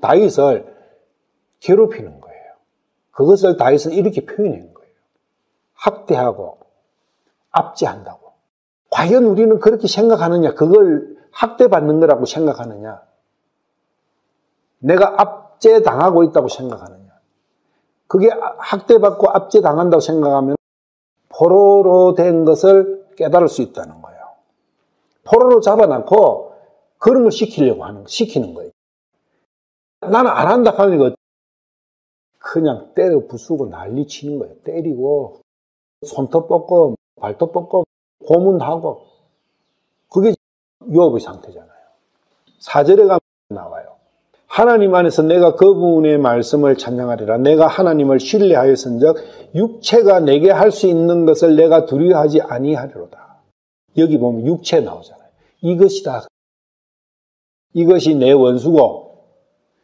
A: 다윗을 괴롭히는 거예요. 그것을 다윗은 이렇게 표현한 거예요. 학대하고 압제한다고. 과연 우리는 그렇게 생각하느냐? 그걸 학대받는 거라고 생각하느냐? 내가 압제당하고 있다고 생각하느냐? 그게 학대받고 압제당한다고 생각하면 포로로 된 것을 깨달을 수 있다는 거예요. 포로로 잡아놓고 그런 걸 시키는 거예요. 나는 안 한다 하니까 그냥 때려 부수고 난리 치는 거예요. 때리고 손톱 뻗고 발톱 뻗고 고문하고 그게 유혹의 상태잖아요. 4절에 가면 나와요. 하나님 안에서 내가 그분의 말씀을 찬양하리라. 내가 하나님을 신뢰하였은즉 육체가 내게 할 수 있는 것을 내가 두려워하지 아니하리로다. 여기 보면 육체 나오잖아요. 이것이다. 이것이 내 원수고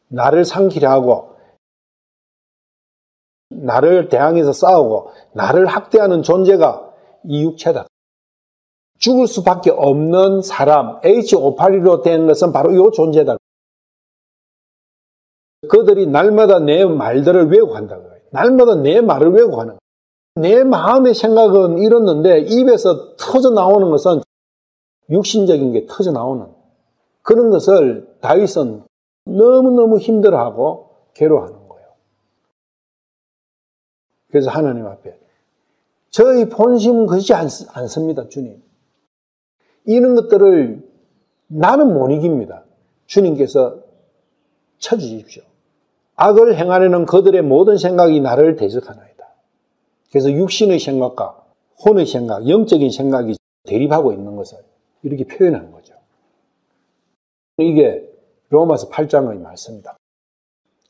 A: 나를 삼키려 하고 나를 대항해서 싸우고 나를 학대하는 존재가 이 육체다. 죽을 수밖에 없는 사람, H581로 된 것은 바로 이 존재다. 그들이 날마다 내 말들을 왜곡한다는 거예요. 날마다 내 말을 왜곡하는 거예요. 내 마음의 생각은 이렇는데 입에서 터져 나오는 것은 육신적인 게 터져 나오는 그런 것을 다윗은 너무너무 힘들어하고 괴로워하는 거예요. 그래서 하나님 앞에 저희 본심은 그렇지 않습니다, 주님. 이런 것들을 나는 못 이깁니다. 주님께서 쳐주십시오. 악을 행하려는 그들의 모든 생각이 나를 대적하나이다. 그래서 육신의 생각과 혼의 생각, 영적인 생각이 대립하고 있는 것을 이렇게 표현하는 거죠. 이게 로마서 8장의 말씀입니다.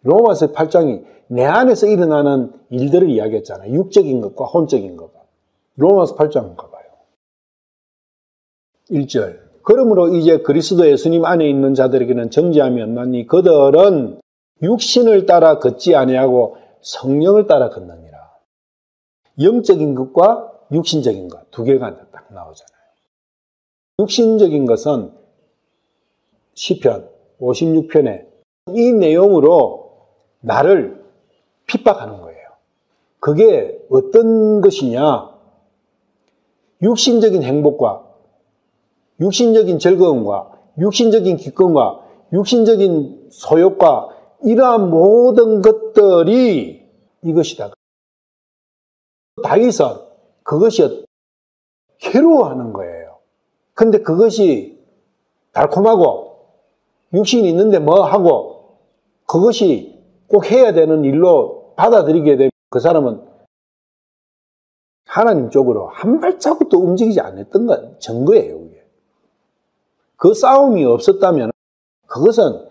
A: 로마서 8장이 내 안에서 일어나는 일들을 이야기했잖아요. 육적인 것과 혼적인 것과. 로마서 8장 가봐요. 1절 그러므로 이제 그리스도 예수님 안에 있는 자들에게는 정죄함이 없나니 그들은 육신을 따라 걷지 아니하고 성령을 따라 걷느니라. 영적인 것과 육신적인 것 두 개가 딱 나오잖아요. 육신적인 것은 시편 56편에 이 내용으로 나를 핍박하는 거예요. 그게 어떤 것이냐? 육신적인 행복과 육신적인 즐거움과 육신적인 기쁨과 육신적인 소욕과 이러한 모든 것들이 이것이다. 다윗은 그것이 괴로워하는 거예요. 근데 그것이 달콤하고 육신이 있는데 뭐 하고 그것이 꼭 해야 되는 일로 받아들이게 되면 그 사람은 하나님 쪽으로 한 발자국도 움직이지 않았던 건 증거예요. 그게. 그 싸움이 없었다면 그것은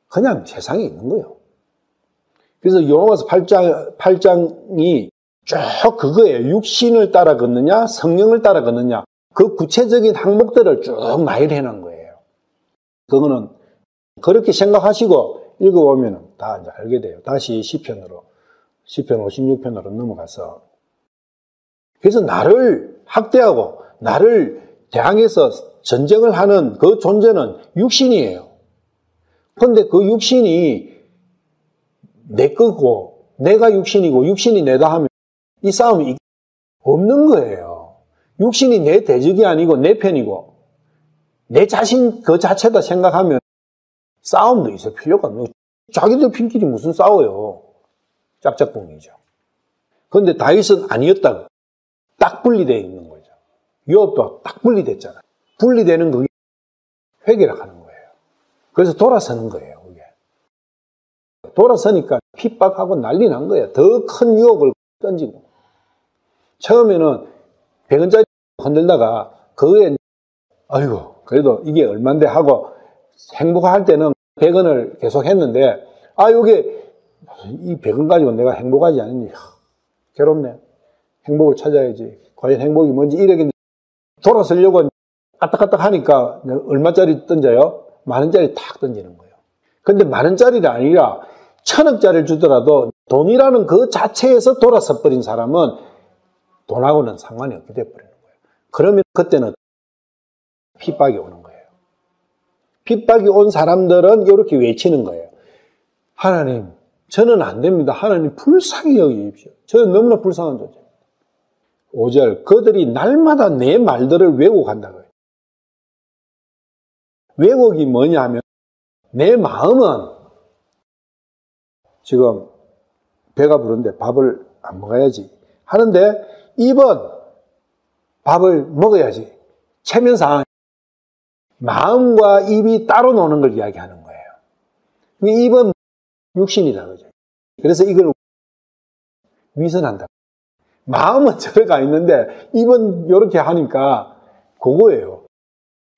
A: 그냥 세상에 있는 거예요. 그래서 로마서 8장이 쭉 그거예요. 육신을 따라 걷느냐 성령을 따라 걷느냐 그 구체적인 항목들을 쭉 나열해 놓은 거예요. 그거는 그렇게 생각하시고 읽어보면 다 이제 알게 돼요. 다시 시편 56편으로 넘어가서 그래서 나를 학대하고 나를 대항해서 전쟁을 하는 그 존재는 육신이에요. 그런데 그 육신이 내 거고 내가 육신이고 육신이 내다 하면 이 싸움이 없는 거예요. 육신이 내 대적이 아니고 내 편이고 내 자신 그 자체다 생각하면 싸움도 있을 필요가 없는 거예요. 자기들 핀끼리 무슨 싸워요. 짝짝꿍이죠. 그런데 다윗은 아니었다고. 딱 분리되어 있는 거죠. 요압도 딱 분리됐잖아요. 분리되는 그게 회개를 하는 거예요. 그래서 돌아서는 거예요. 그게. 돌아서니까 핍박하고 난리 난 거예요. 더 큰 유혹을 던지고. 처음에는 100원짜리 흔들다가 그거에 아이고 그래도 이게 얼만데 하고 행복할 때는 100원을 계속 했는데 요게 이 100원 가지고 내가 행복하지 않니? 괴롭네. 행복을 찾아야지. 과연 행복이 뭔지 이렇게 돌아서려고 까딱까딱 하니까 얼마짜리 던져요? 10,000원짜리 탁 던지는 거예요. 근데 10,000원짜리가 아니라 1,000원짜리를 주더라도 돈이라는 그 자체에서 돌아서 버린 사람은 돈하고는 상관이 없게 돼버리는 거예요. 그러면 그때는 핍박이 오는 거예요. 핍박이 온 사람들은 이렇게 외치는 거예요. 하나님, 저는 안 됩니다. 하나님 불쌍히 여기십시오. 저는 너무나 불쌍한 존재입니다. 5절, 그들이 날마다 내 말들을 왜곡한다고요. 왜곡이 뭐냐 하면 내 마음은 지금 배가 부른데 밥을 안 먹어야지 하는데 입은 밥을 먹어야지. 체면상 마음과 입이 따로 노는 걸 이야기하는 거예요. 입은 육신이다. 그죠? 그래서 이걸 위선한다. 마음은 저리 가 있는데 입은 이렇게 하니까 그거예요.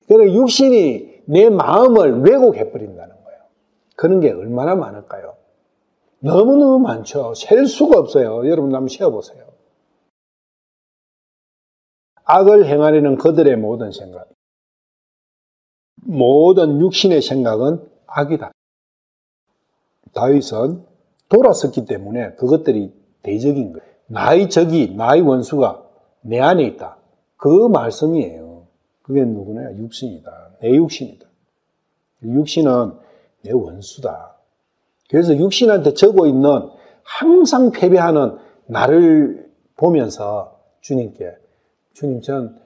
A: 그러니까 육신이 내 마음을 왜곡해버린다는 거예요. 그런 게 얼마나 많을까요? 너무너무 많죠. 셀 수가 없어요. 여러분 한번 세어보세요. 악을 행하려는 그들의 모든 생각, 모든 육신의 생각은 악이다. 다윗은 돌아섰기 때문에 그것들이 대적인 거예요. 나의 적이, 나의 원수가 내 안에 있다. 그 말씀이에요. 그게 누구냐? 육신이다. 내 육신이다. 육신은 내 원수다. 그래서 육신한테 적어 있는 항상 패배하는 나를 보면서 주님께 주님 전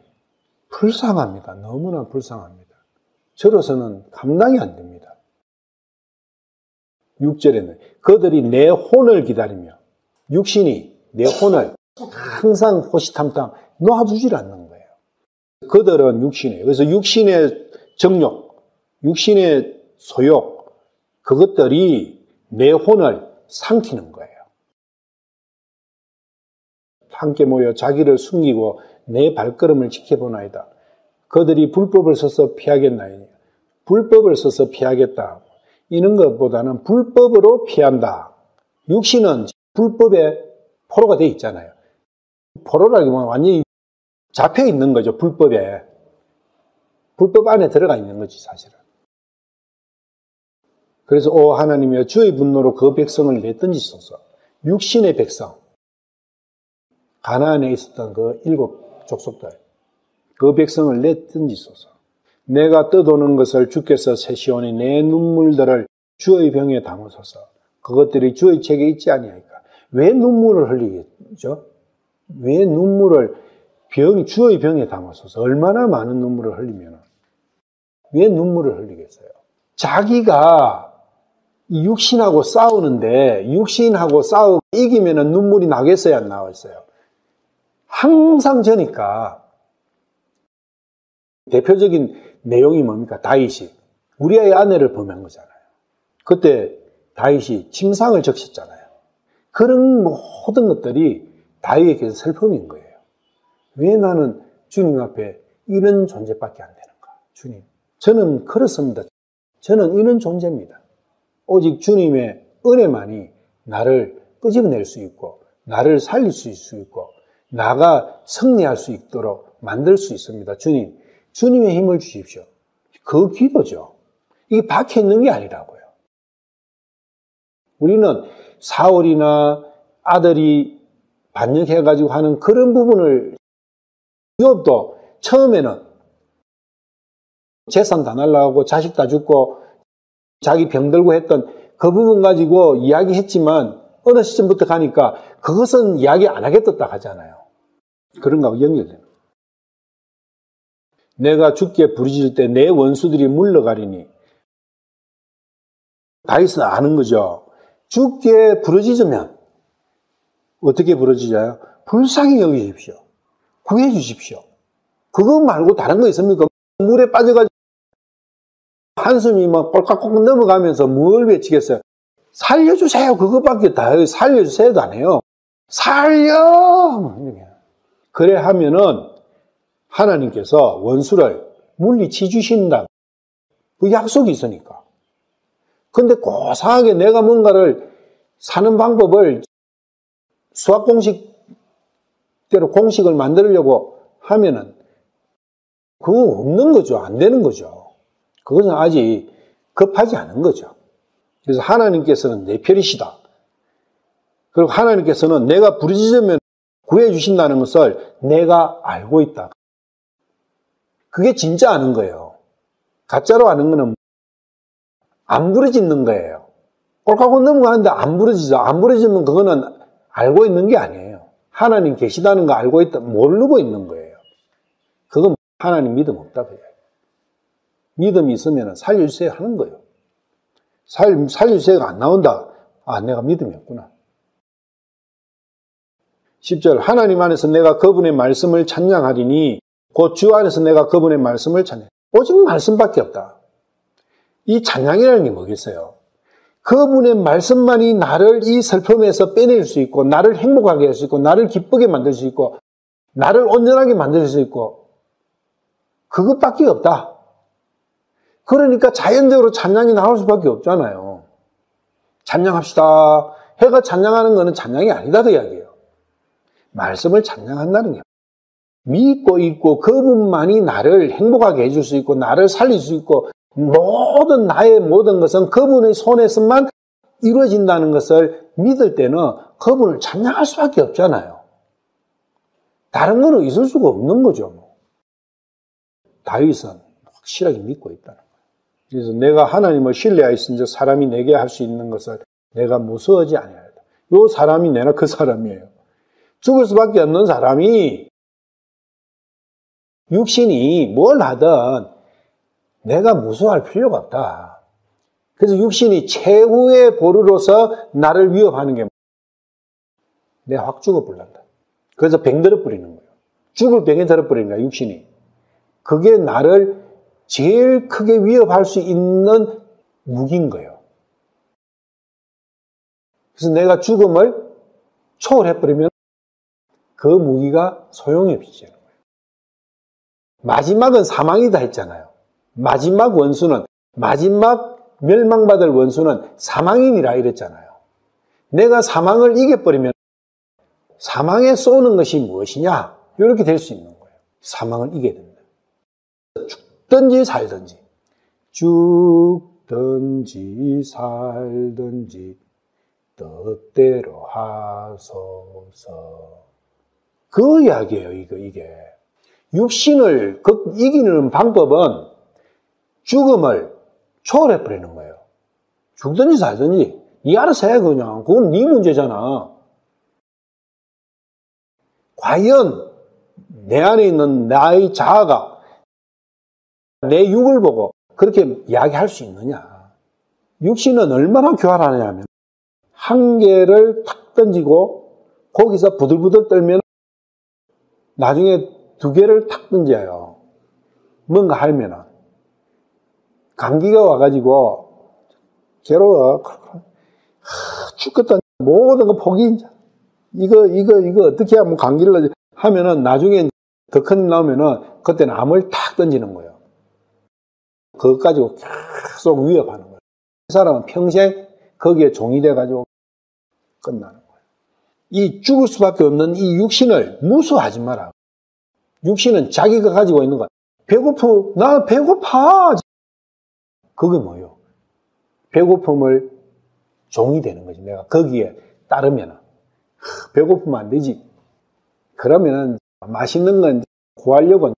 A: 불쌍합니다. 너무나 불쌍합니다. 저로서는 감당이 안 됩니다. 6절에는 그들이 내 혼을 기다리며 육신이 내 혼을 항상 호시탐탐 놔두질 않는 거예요. 그들은 육신이에요. 그래서 육신의 정욕, 육신의 소욕, 그것들이 내 혼을 삼키는 거예요. 함께 모여 자기를 숨기고 내 발걸음을 지켜보나이다. 그들이 불법을 써서 피하겠나이니 불법을 써서 피하겠다. 이런 것보다는 불법으로 피한다. 육신은 불법의 포로가 되어 있잖아요. 포로라기보다는 완전히 잡혀 있는 거죠. 불법에. 불법 안에 들어가 있는 거지 사실은. 그래서 오 하나님이여 주의 분노로 그 백성을 내던지소서. 육신의 백성. 가나안에 있었던 그 7 족속들. 그 백성을 내던지소서. 내가 떠도는 것을 주께서 세시오니 내 눈물들을 주의 병에 담으소서. 그것들이 주의 책에 있지 아니하니까. 왜 눈물을 흘리겠죠? 왜 눈물을 주의 병에 담으소서. 얼마나 많은 눈물을 흘리면 왜 눈물을 흘리겠어요? 자기가 이 육신하고 싸우는데 육신하고 싸우고 이기면 눈물이 나겠어요? 안 나왔어요? 항상 저니까 대표적인 내용이 뭡니까? 다윗이 우리아의 아내를 범한 거잖아요. 그때 다윗이 침상을 적셨잖아요. 그런 모든 것들이 다윗에게서 슬픔인 거예요. 왜 나는 주님 앞에 이런 존재밖에 안 되는가? 주님, 저는 그렇습니다. 저는 이런 존재입니다. 오직 주님의 은혜만이 나를 끄집어낼 수 있고 나를 살릴 수 있고 나가 승리할 수 있도록 만들 수 있습니다. 주님, 주님의 힘을 주십시오. 그 기도죠. 이게 박혀 있는 게 아니라고요. 우리는 사울이나 아들이 반역해가지고 하는 그런 부분을 요압도 처음에는 재산 다 날라가고 자식 다 죽고 자기 병 들고 했던 그 부분 가지고 이야기했지만 어느 시점부터 가니까 그것은 이야기 안 하겠다 하잖아요. 그런 거하고 연결돼요. 내가 죽게 부르짖을 때 내 원수들이 물러가리니. 다윗은 아는 거죠. 죽게 부르짖으면 어떻게 부르짖어요? 불쌍히 여기십시오. 구해 주십시오. 그거 말고 다른 거 있습니까? 물에 빠져가지고 한숨이 막 꼴깍꼴깍 넘어가면서 뭘 외치겠어요? 살려주세요. 그것밖에 다 해요. 살려주세요도 안 해요. 살려! 그래 하면은 하나님께서 원수를 물리치 주신다. 그 약속이 있으니까. 근데 고상하게 내가 뭔가를 사는 방법을 수학 공식대로 공식을 만들려고 하면은 그거 없는 거죠. 안 되는 거죠. 그것은 아직 급하지 않은 거죠. 그래서 하나님께서는 내 편이시다. 그리고 하나님께서는 내가 부르짖으면 구해 주신다는 것을 내가 알고 있다. 그게 진짜 아는 거예요. 가짜로 아는 거는 안 부르짖는 거예요. 꼴깍꼴 넘어가는데 안 부르짖어. 안 부르짖으면 그거는 알고 있는 게 아니에요. 하나님 계시다는 거 알고 있다, 모르고 있는 거예요. 그건 하나님 믿음 없다. 그래요. 믿음이 있으면 살려주세요 하는 거예요. 살려주세요가 안 나온다. 아, 내가 믿음이 없구나. 10절 하나님 안에서 내가 그분의 말씀을 찬양하리니 곧 주 안에서 내가 그분의 말씀을 찬양. 오직 말씀밖에 없다. 이 찬양이라는 게 뭐겠어요? 그분의 말씀만이 나를 이 슬픔에서 빼낼 수 있고 나를 행복하게 할 수 있고 나를 기쁘게 만들 수 있고 나를 온전하게 만들 수 있고 그것밖에 없다. 그러니까 자연적으로 찬양이 나올 수밖에 없잖아요. 찬양합시다. 해가 찬양하는 거는 찬양이 아니다 그 이야기예요. 말씀을 찬양한다는 게 믿고 있고 그분만이 나를 행복하게 해줄 수 있고 나를 살릴 수 있고 나의 모든 것은 그분의 손에서만 이루어진다는 것을 믿을 때는 그분을 찬양할 수밖에 없잖아요. 다른 거는 있을 수가 없는 거죠. 다윗은 확실하게 믿고 있다는 거예요. 그래서 내가 하나님을 신뢰하였은즉 사람이 내게 할 수 있는 것을 내가 무서워하지 아니하리다. 요 사람이 내가 그 사람이에요. 죽을 수밖에 없는 사람이 육신이 뭘 하든 내가 무서워할 필요가 없다. 그래서 육신이 최후의 보루로서 나를 위협하는 게 내가 확 죽어버린다. 그래서 병 들어버리는 거예요. 죽을 병에 들어버리는 거야, 육신이. 그게 나를 제일 크게 위협할 수 있는 무기인 거예요. 그래서 내가 죽음을 초월해버리면 그 무기가 소용이 없어지는 거예요. 마지막은 사망이다 했잖아요. 마지막 원수는, 마지막 멸망받을 원수는 사망이니라 이랬잖아요. 내가 사망을 이겨버리면 사망에 쏘는 것이 무엇이냐? 이렇게 될 수 있는 거예요. 사망을 이겨야 된다. 죽든지 살든지, 죽든지 살든지 뜻대로 하소서. 그 이야기예요, 이게. 육신을 이기는 방법은 죽음을 초월해버리는 거예요. 죽든지 살든지 네 알아서 해 그냥. 그건 네 문제잖아. 과연 내 안에 있는 나의 자아가 내 육을 보고 그렇게 이야기할 수 있느냐. 육신은 얼마나 교활하냐면 한 개를 탁 던지고 거기서 부들부들 떨면 나중에 두 개를 탁 던져요. 뭔가 할면은. 감기가 와가지고 괴로워. 죽겠다. 모든 거 포기. 이거 어떻게 하면 감기를 하면은 나중에 더 큰 나오면은 그때는 암을 탁 던지는 거예요. 그것 가지고 계속 위협하는 거예요. 그 사람은 평생 거기에 종이 돼가지고 끝나는 거예요. 이 죽을 수밖에 없는 이 육신을 무수하지 마라. 육신은 자기가 가지고 있는 거. 나 배고파. 그게 뭐예요? 배고픔을 종이 되는 거지. 내가 거기에 따르면 배고프면 안 되지. 그러면은 맛있는 건 구하려고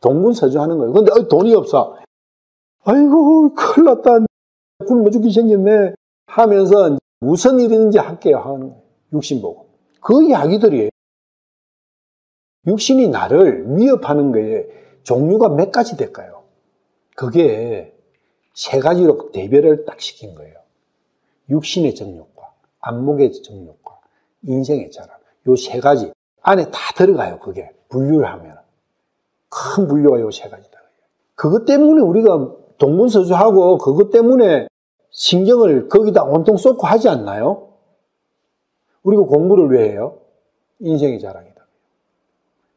A: 동분서주하는 거예요. 근데 돈이 없어. 아이고 큰일 났다. 굶어 죽기 생겼네 하면서 무슨 일인지 할게요 하는 거예요. 육신 보고. 그 이야기들이에요. 육신이 나를 위협하는 거에 종류가 몇 가지 될까요? 그게 세 가지로 대별을 딱 시킨 거예요. 육신의 정욕과, 안목의 정욕과, 인생의 자랑. 요 세 가지 안에 다 들어가요. 그게 분류를 하면 큰 분류가 요 세 가지다. 그것 때문에 우리가 동문서주하고 그것 때문에 신경을 거기다 온통 쏟고 하지 않나요? 우리가 공부를 왜 해요? 인생의 자랑이다.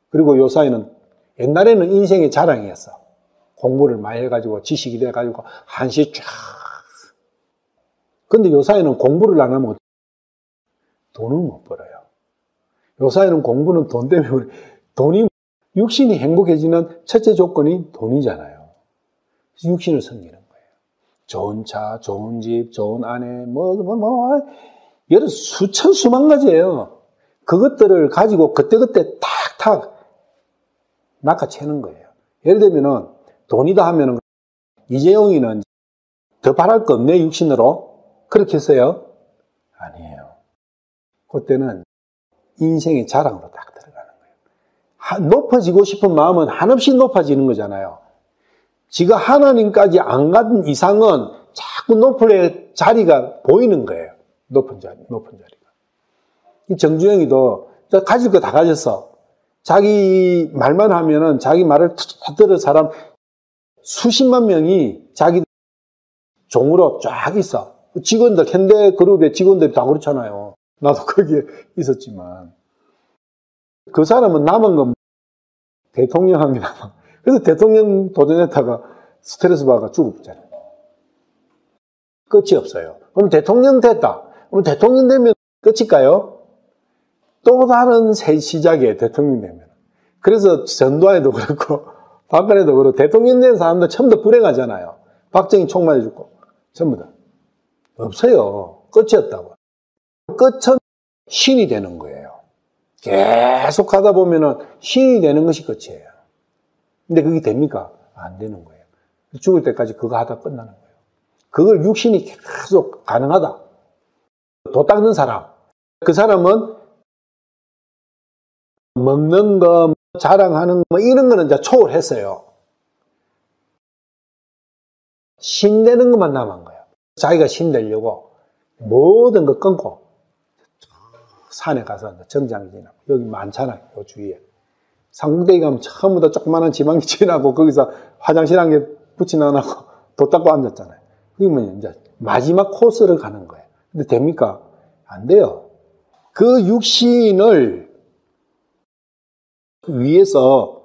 A: 그리고 요 사이는 옛날에는 인생의 자랑이었어. 공부를 많이 해가지고 지식이 돼가지고 한시 쫙. 근데 요 사이는 공부를 안 하면 돈을 못 벌어요. 요 사이는 공부는 돈 때문에 돈이 육신이 행복해지는 첫째 조건이 돈이잖아요. 육신을 섬기는 거예요. 좋은 차, 좋은 집, 좋은 아내, 여러 수천 수만 가지예요. 그것들을 가지고 그때그때 탁탁 낚아채는 거예요. 예를 들면은 돈이다 하면은 이재용이는 더 바랄 거 없네 육신으로 그렇게 했어요? 아니에요. 그때는 인생의 자랑으로 딱 들어가는 거예요. 높아지고 싶은 마음은 한없이 높아지는 거잖아요. 지가 하나님까지 안 간 이상은 자꾸 높은 자리가 보이는 거예요. 높은 자리가. 정주영이도 가질 거 다 가졌어. 자기 말만 하면은 자기 말을 다 들을 사람 수십만 명이 자기 종으로 쫙 있어. 직원들, 현대그룹의 직원들이 다 그렇잖아요. 나도 거기에 있었지만. 그 사람은 남은 건 대통령 한 게 남아. 그래서 대통령 도전했다가 스트레스 받아 죽었잖아요. 끝이 없어요. 그럼 대통령 됐다. 그럼 대통령 되면 끝일까요? 또 다른 새 시작이에요, 대통령 되면. 그래서 전두환에도 그렇고, 박근혜도 그렇고, 대통령 된 사람들 전부 다 불행하잖아요. 박정희 총 맞아 죽고, 전부 다. 없어요. 끝이었다고. 끝은 신이 되는 거예요. 계속 하다 보면은 신이 되는 것이 끝이에요. 근데 그게 됩니까? 안 되는 거예요. 죽을 때까지 그거 하다 끝나는 거예요. 그걸 육신이 계속 가능하다. 도 닦는 사람. 그 사람은 먹는 거, 자랑하는 거, 이런 거는 이제 초월했어요. 신 되는 것만 남은 거예요. 자기가 신 되려고 모든 거 끊고 산에 가서 정장 지나고 여기 많잖아요. 요 주위에. 상국대기 가면 처음부터 조그마한 지방이 지나고 거기서 화장실 한 개 붙여놔놓고 도 닦고 앉았잖아요. 그러면 이제 마지막 코스를 가는 거예요. 근데 됩니까? 안 돼요. 그 육신을 위해서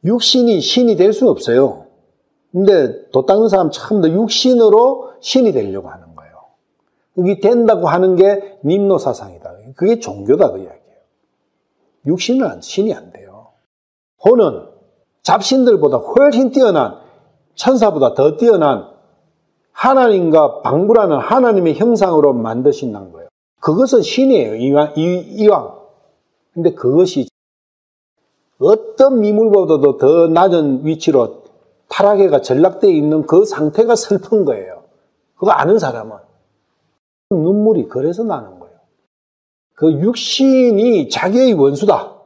A: 육신이 신이 될 수 없어요. 근데 도 닦는 사람 처음부터 육신으로 신이 되려고 하는 거예요. 그게 된다고 하는 게 님노 사상이다. 그게 종교다 그 이야기예요. 육신은 신이 안 돼요. 혼은 잡신들보다 훨씬 뛰어난 천사보다 더 뛰어난 하나님과 방불하는 하나님의 형상으로 만드신다는 거예요. 그것은 신이에요. 이왕. 근데 그것이 어떤 미물보다도 더 낮은 위치로 타락해가 전락되어 있는 그 상태가 슬픈 거예요. 그거 아는 사람은. 눈물이 그래서 나는 거예요. 그 육신이 자기의 원수다.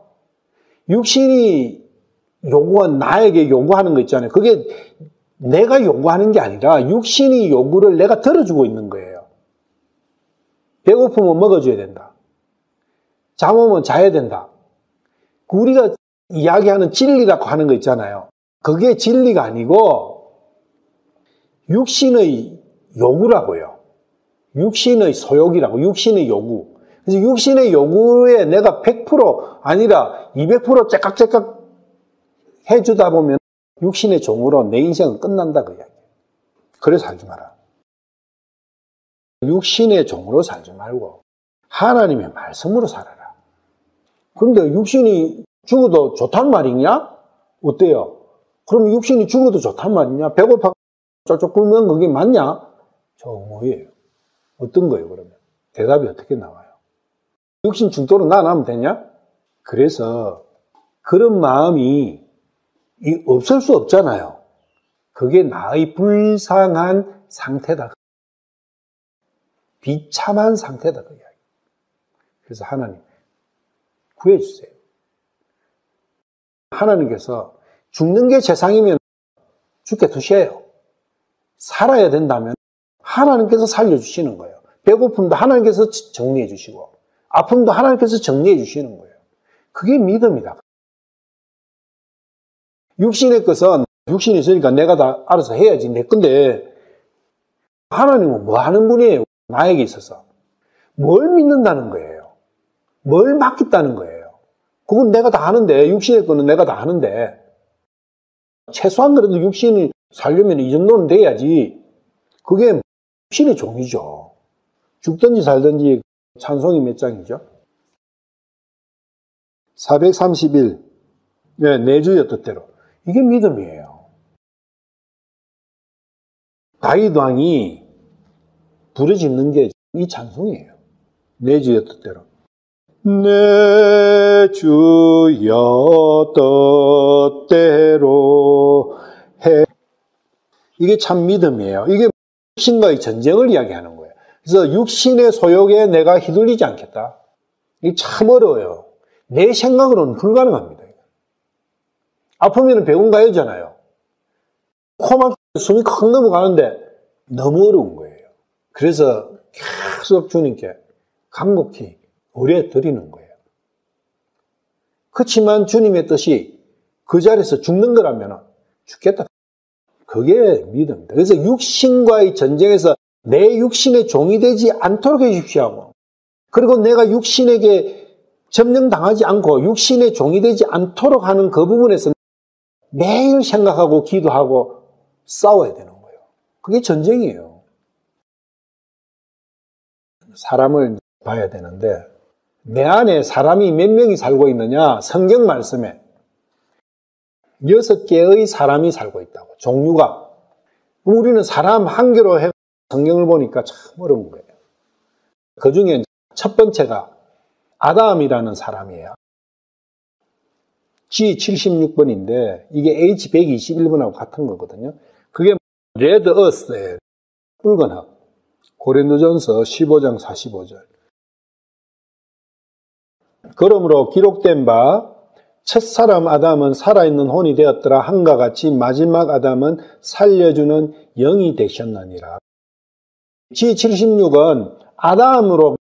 A: 육신이 나에게 요구하는 거 있잖아요. 그게 내가 요구하는 게 아니라 육신이 요구를 내가 들어주고 있는 거예요. 배고프면 먹어줘야 된다. 잠 오면 자야 된다. 우리가 이야기하는 진리라고 하는 거 있잖아요. 그게 진리가 아니고 육신의 요구라고요. 육신의 소욕이라고, 육신의 요구. 그래서 육신의 요구에 내가 100% 아니라 200% 째깍째깍 해주다 보면 육신의 종으로 내 인생은 끝난다 그 이야기예요. 그래 살지 마라. 육신의 종으로 살지 말고 하나님의 말씀으로 살아라. 그런데 육신이 죽어도 좋단 말이냐? 어때요? 그럼 육신이 죽어도 좋단 말이냐? 배고파 쫄쫄 굶는 그게 맞냐? 저 뭐예요? 어떤 거예요 그러면? 대답이 어떻게 나와요? 육신 죽도록 나가면 되냐? 그래서 그런 마음이 없을 수 없잖아요. 그게 나의 불쌍한 상태다. 비참한 상태다. 그 이야기. 그래서 하나님 구해주세요. 하나님께서 죽는 게 세상이면 죽게 두셔요. 살아야 된다면 하나님께서 살려주시는 거예요. 배고픔도 하나님께서 정리해 주시고 아픔도 하나님께서 정리해 주시는 거예요. 그게 믿음이다. 육신의 것은 육신이 있으니까 내가 다 알아서 해야지 내 건데 하나님은 뭐 하는 분이에요? 나에게 있어서. 뭘 믿는다는 거예요? 뭘 맡겼다는 거예요? 그건 내가 다 하는데 육신의 거는 내가 다 하는데 최소한 그래도 육신이 살려면 이 정도는 돼야지. 그게 육신의 종이죠. 죽든지 살든지 찬송이 몇 장이죠? 431. 네, 내 주의 뜻대로. 이게 믿음이에요. 다윗 왕이 부르짖는 게 이 찬송이에요. 내 주의 뜻대로. 내 주의 뜻대로 해. 이게 참 믿음이에요. 이게 육신과의 전쟁을 이야기하는 거예요. 그래서 육신의 소욕에 내가 휘둘리지 않겠다. 이게 참 어려워요. 내 생각으로는 불가능합니다. 아프면 병원 가야잖아요. 코만 숨이 콱 넘어가는데 너무 어려운 거예요. 그래서 계속 주님께 간곡히 의뢰 드리는 거예요. 그렇지만 주님의 뜻이 그 자리에서 죽는 거라면 죽겠다. 그게 믿음입니다. 그래서 육신과의 전쟁에서 내 육신의 종이 되지 않도록 해주십시오 하고, 그리고 내가 육신에게 점령당하지 않고 육신의 종이 되지 않도록 하는 그 부분에서 매일 생각하고 기도하고 싸워야 되는 거예요. 그게 전쟁이에요. 사람을 봐야 되는데 내 안에 사람이 몇 명이 살고 있느냐? 성경 말씀에 6개의 사람이 살고 있다고. 종류가. 우리는 사람 한 개로 해 성경을 보니까 참 어려운 거예요. 그 중에 첫 번째가 아담이라는 사람이에요. G76번인데 이게 H121번하고 같은 거거든요. 그게 레드 어스예요. 붉은 흙. 고린도전서 15장 45절. 그러므로 기록된 바 첫사람 아담은 살아있는 혼이 되었더라 한과 같이 마지막 아담은 살려주는 영이 되셨느니라. G76은 아담으로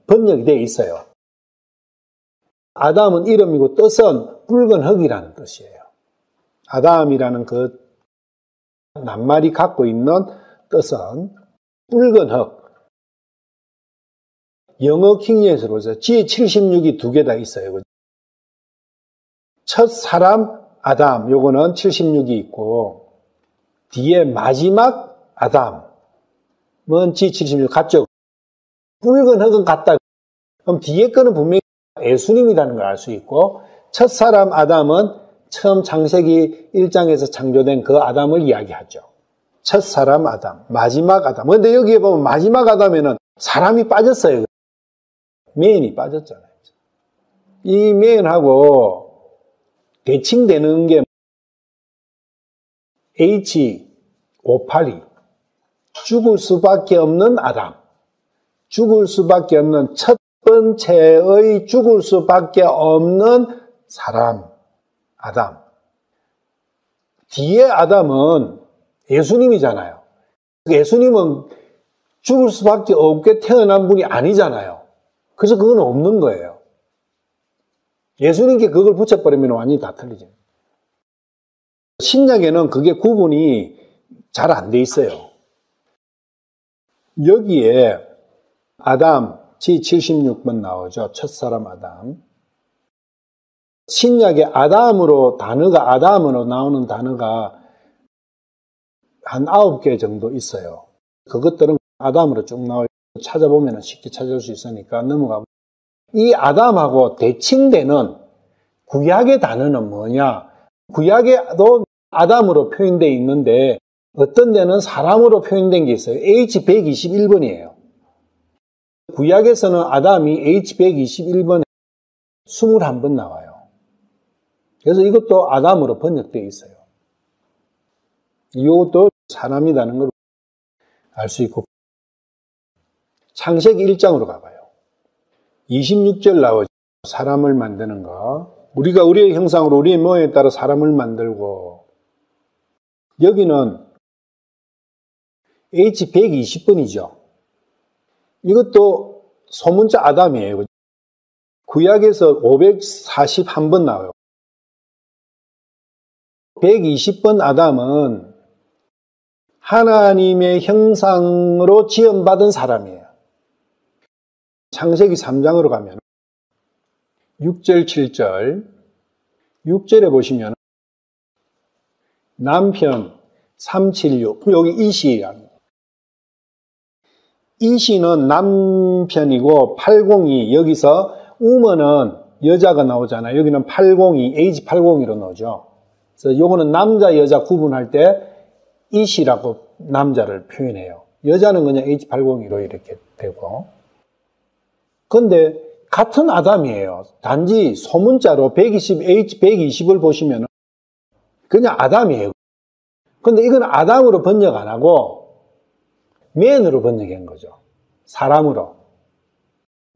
A: 번역이 되어 있어요. 아담은 이름이고 뜻은 붉은 흙이라는 뜻이에요. 아담이라는 그 낱말이 갖고 있는 뜻은 붉은 흙. 영어 킹제임스로 보세요. G76이 두 개 다 있어요. 첫 사람 아담, 요거는 76이 있고, 뒤에 마지막 아담은 G76 같죠? 붉은 흙은 같다. 그럼 뒤에 거는 분명히 예수님이라는 걸 알 수 있고, 첫 사람 아담은 처음 창세기 1장에서 창조된 그 아담을 이야기하죠. 첫 사람 아담, 마지막 아담. 근데 여기에 보면 마지막 아담에는 사람이 빠졌어요. 맨이 빠졌잖아요. 이 맨하고 대칭되는 게 H582. 죽을 수밖에 없는 아담. 죽을 수밖에 없는 첫 번째의 죽을 수밖에 없는 사람, 아담. 뒤에 아담은 예수님이잖아요. 예수님은 죽을 수밖에 없게 태어난 분이 아니잖아요. 그래서 그건 없는 거예요. 예수님께 그걸 붙여버리면 완전히 다 틀리죠. 신약에는 그게 구분이 잘 안 돼 있어요. 여기에 아담 G76번 나오죠. 첫사람 아담. 신약에 아담으로 단어가 아담으로 나오는 단어가 한 9개 정도 있어요. 그것들은 아담으로 쭉 나와요. 찾아보면 쉽게 찾을 수 있으니까 넘어가고. 이 아담하고 대칭되는 구약의 단어는 뭐냐? 구약에도 아담으로 표현되어 있는데 어떤 데는 사람으로 표현된 게 있어요. H121번이에요. 구약에서는 아담이 H121번에 21번 나와요. 그래서 이것도 아담으로 번역되어 있어요. 이것도 사람이라는 걸 알 수 있고. 창세기 1장으로 가봐요. 26절 나오죠. 사람을 만드는 거. 우리가 우리의 형상으로 우리의 모양에 따라 사람을 만들고, 여기는 H120번이죠. 이것도 소문자 아담이에요. 구약에서 541번 나와요. 120번 아담은 하나님의 형상으로 지음받은 사람이에요. 창세기 3장으로 가면 6절, 7절, 6절에 보시면 남편 376, 여기 이시라는 이시는 남편이고 802, 여기서 우먼은 여자가 나오잖아요. 여기는 802, H802로 나오죠. 그래서 요거는 남자, 여자 구분할 때 이시라고 남자를 표현해요. 여자는 그냥 H802로 이렇게 되고. 근데 같은 아담이에요. 단지 소문자로 120, H120을 보시면 그냥 아담이에요. 근데 이건 아담으로 번역 안 하고 맨으로 번역한 거죠. 사람으로.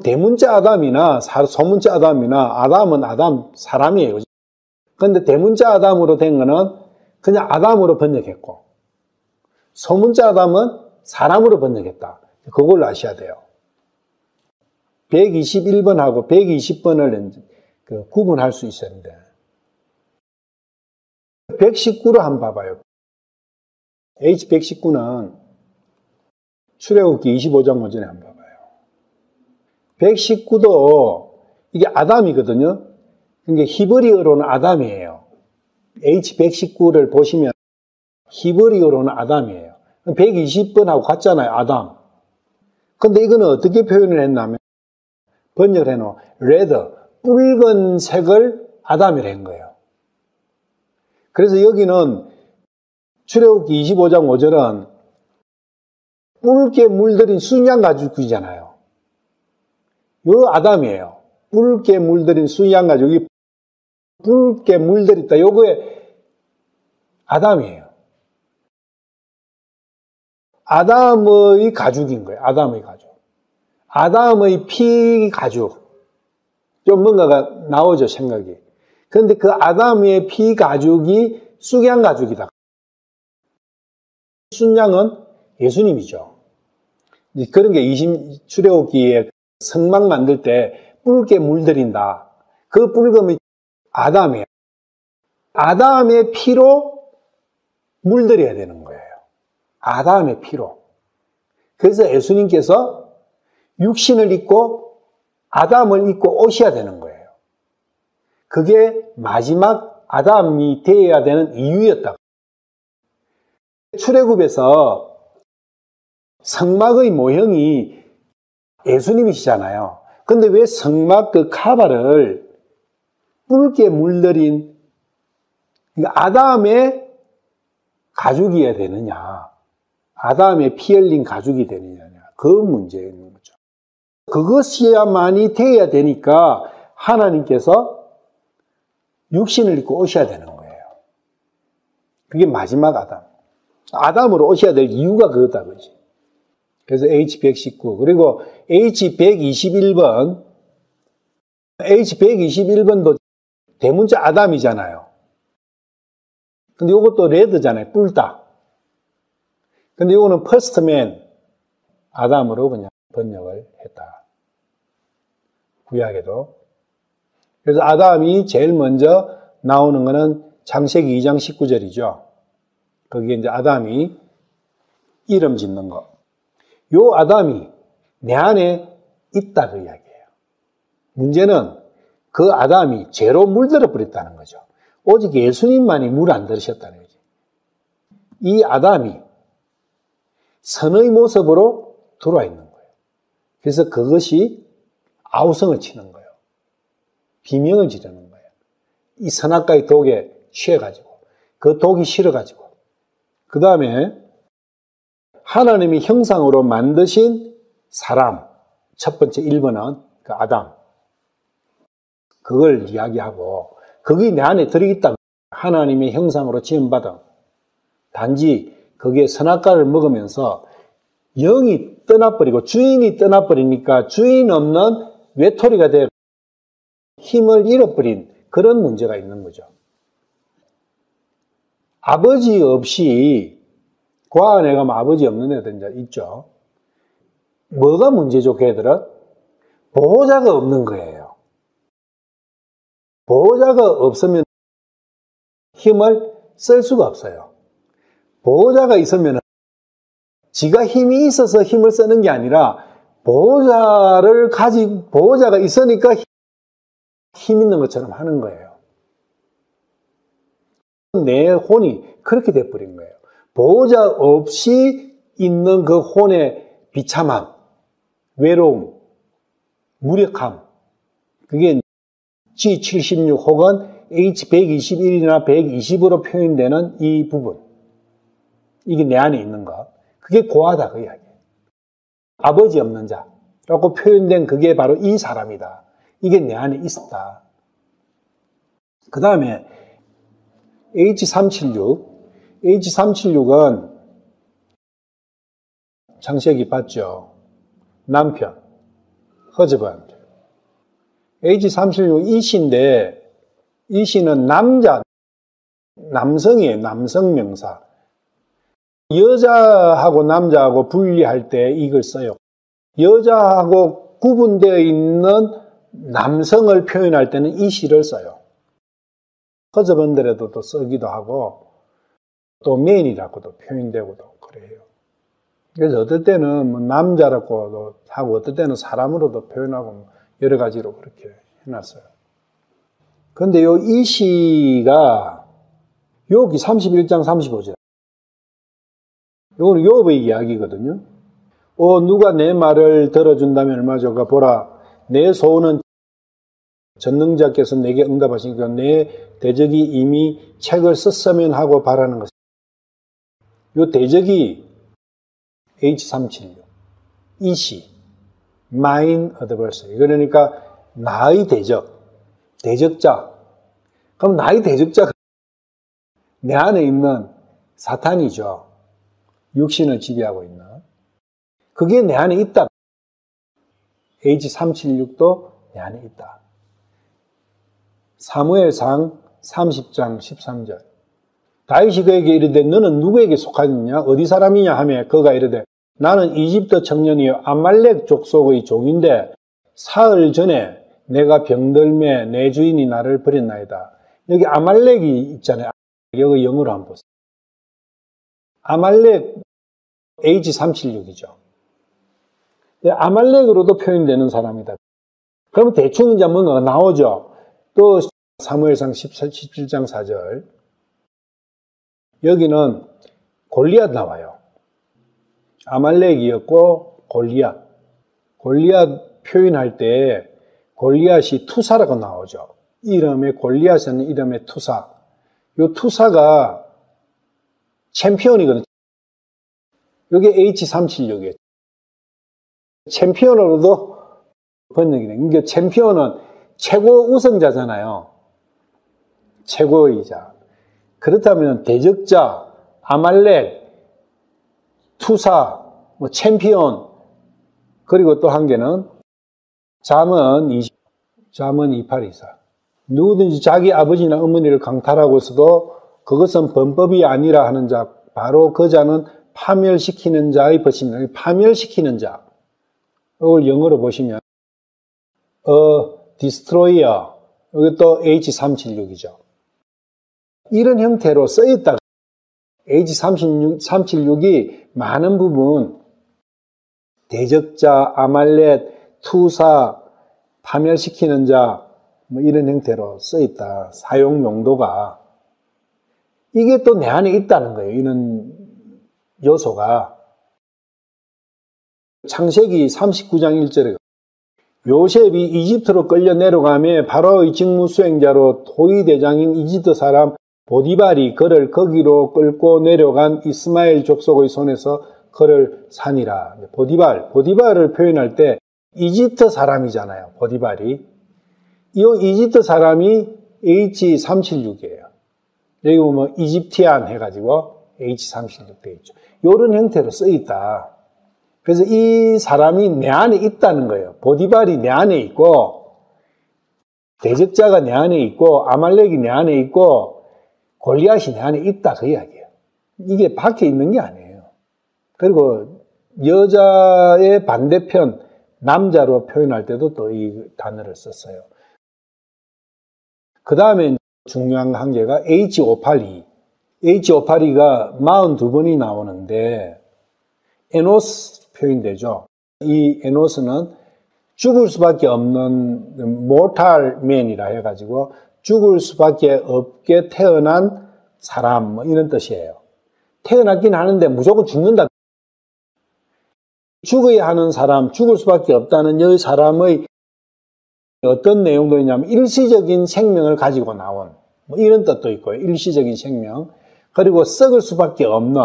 A: 대문자 아담이나 소문자 아담이나 아담은 아담, 사람이에요. 근데 대문자 아담으로 된 거는 그냥 아담으로 번역했고, 소문자 아담은 사람으로 번역했다. 그걸 아셔야 돼요. 121번하고 120번을 구분할 수 있었는데, 119로 한번 봐봐요. H119는 출애굽기 25장 5절에 한번 봐봐요. 119도 이게 아담이거든요. 그러니까 히브리어로는 아담이에요. H119를 보시면 히브리어로는 아담이에요. 120번하고 같잖아요. 아담. 근데 이거는 어떻게 표현을 했냐면 번역을 해놓은 레드, 붉은색을 아담이라 한 거예요. 그래서 여기는 출애굽기 25장 5절은 붉게 물들인 순양 가죽이잖아요. 요 아담이에요. 붉게 물들인 순양 가죽이 붉게 물들있다. 요거에 아담이에요. 아담의 가죽인 거예요. 아담의 가죽. 아담의 피 가죽. 좀 뭔가가 나오죠, 생각이. 그런데 그 아담의 피 가죽이 쑥양 가죽이다. 순양은 예수님이죠. 그런 게 출애굽기에 성막 만들 때 붉게 물들인다. 그 붉음이 아담이에요. 아담의 피로 물들여야 되는 거예요. 아담의 피로. 그래서 예수님께서 육신을 입고 아담을 입고 오셔야 되는 거예요. 그게 마지막 아담이 되어야 되는 이유였다. 출애굽에서 성막의 모형이 예수님이시잖아요. 근데 왜 성막 그 카바를 붉게 물들인 아담의 가죽이어야 되느냐, 아담의 피 흘린 가죽이 되느냐, 그 문제에 있는 거죠. 그것이야만이 되어야 되니까 하나님께서 육신을 입고 오셔야 되는 거예요. 그게 마지막 아담. 아담으로 오셔야 될 이유가 그거다, 그지? 그래서 H119, 그리고 H121번, H121번도 대문자 아담이잖아요. 근데 이것도 레드잖아요. 뿔다. 근데 이거는 퍼스트맨 아담으로 그냥 번역을 했다. 구약에도. 그래서 아담이 제일 먼저 나오는 거는 창세기 2장 19절이죠. 거기에 이제 아담이 이름 짓는 거. 요 아담이 내 안에 있다 그 이야기예요. 문제는 그 아담이 죄로 물들어 버렸다는 거죠. 오직 예수님만이 물 안 들으셨다는 거죠. 이 아담이 선의 모습으로 들어와 있는 거예요. 그래서 그것이 아우성을 치는 거예요. 비명을 지르는 거예요. 이 선악과의 독에 취해가지고, 그 독이 싫어가지고, 그 다음에 하나님이 형상으로 만드신 사람, 첫 번째 1번은 그 아담. 그걸 이야기하고, 그게 내 안에 들어있다. 하나님의 형상으로 지음받은. 단지 거기에 선악과를 먹으면서 영이 떠나버리고 주인이 떠나버리니까 주인 없는 외톨이가 되어 힘을 잃어버린 그런 문제가 있는 거죠. 아버지 없이 과안에 가면 아버지 없는 애들 있죠. 뭐가 문제죠, 걔들은? 보호자가 없는 거예요. 보호자가 없으면 힘을 쓸 수가 없어요. 보호자가 있으면 지가 힘이 있어서 힘을 쓰는 게 아니라 보호자가 있으니까 힘 있는 것처럼 하는 거예요. 내 혼이 그렇게 돼버린 거예요. 보호자 없이 있는 그 혼의 비참함, 외로움, 무력함, 그게 G76 혹은 H121이나 120으로 표현되는 이 부분, 이게 내 안에 있는 것, 그게 고하다 그 이야기예요. 아버지 없는 자라고 표현된 그게 바로 이 사람이다. 이게 내 안에 있었다. 그 다음에 H376은 창세기 봤죠. 남편, husband. H376 이시인데 이시는 남성이에요. 남성 명사. 여자하고 남자하고 분리할 때 이걸 써요. 여자하고 구분되어 있는 남성을 표현할 때는 이시를 써요. husband에도 또 쓰기도 하고 또 man이라고도 표현되고도 그래요. 그래서 어떨 때는 뭐 남자라고도 하고 어떨 때는 사람으로도 표현하고 여러 가지로 그렇게 해놨어요. 그런데 요 이시가 욥기 31장 35절. 이거는 욥의 이야기거든요. 누가 내 말을 들어준다면 얼마나 좋을까. 보라, 내 소원은 전능자께서 내게 응답하시니까 내 대적이 이미 책을 썼으면 하고 바라는 것입니다. 요 대적이 H376, 이시, mine adversary. 그러니까 나의 대적자. 그럼 나의 대적자가 내 안에 있는 사탄이죠. 육신을 지배하고 있는. 그게 내 안에 있다. H376도 내 안에 있다. 사무엘상 30장 13절. 다윗이 그에게 이르되 너는 누구에게 속하느냐? 어디 사람이냐 하며 그가 이르되 나는 이집트 청년이요 아말렉 족속의 종인데 사흘 전에 내가 병들매 내 주인이 나를 버렸나이다. 여기 아말렉이 있잖아요. 여기 영어로 한번 보세요. 아말렉 H376이죠. 아말렉으로도 표현되는 사람이다. 그러면 대충 이제 뭔가 나오죠. 또 사무엘상 17장 4절. 여기는 골리앗 나와요. 아말렉이었고 골리앗 표현할 때 골리앗이 투사라고 나오죠. 이름의 골리앗은 이름의 투사. 이 투사가 챔피언이거든요. 이게 H376이에요. 챔피언으로도 번역이 돼요. 그러니까 챔피언은 최고 우승자잖아요. 최고의자. 그렇다면 대적자, 아말렉, 투사, 챔피언, 그리고 또 한 개는 잠언 2824. 누구든지 자기 아버지나 어머니를 강탈하고서도 그것은 범법이 아니라 하는 자, 바로 그 자는 파멸시키는 자의 벗입니다. 파멸시키는 자. 이걸 영어로 보시면 destroyer. 여기 또 H376이죠. 이런 형태로 쓰였다가 H376이 많은 부분 대적자, 아말렉, 투사, 파멸시키는 자 이런 형태로 쓰였다. 사용 용도가 이게 또 내 안에 있다는 거예요. 이런 요소가. 창세기 39장 1절에 요셉이 이집트로 끌려 내려가며 바로의 직무 수행자로 토위 대장인 이집트 사람 보디발이 그를 거기로 끌고 내려간 이스마엘 족속의 손에서 그를 산이라. 보디발을 표현할 때 이집트 사람이잖아요. 보디발이. 이 이집트 사람이 H376이에요. 여기 보면 이집티안 해가지고 H376 되어 있죠. 이런 형태로 쓰였다. 그래서 이 사람이 내 안에 있다는 거예요. 보디발이 내 안에 있고 대적자가 내 안에 있고 아말렉이 내 안에 있고 골리앗이 내 안에 있다 그 이야기예요. 이게 밖에 있는 게 아니에요. 그리고 여자의 반대편 남자로 표현할 때도 또 이 단어를 썼어요. 그 다음에 중요한 한계가 H582. H582가 42번이 나오는데 에노스 표현되죠. 이 에노스는 죽을 수밖에 없는 mortal man이라 해가지고 죽을 수밖에 없게 태어난 사람 뭐 이런 뜻이에요. 태어났긴 하는데 무조건 죽는다. 죽어야 하는 사람, 죽을 수밖에 없다는 이 사람의 어떤 내용도 있냐면 일시적인 생명을 가지고 나온 뭐 이런 뜻도 있고요. 일시적인 생명. 그리고 썩을 수밖에 없는,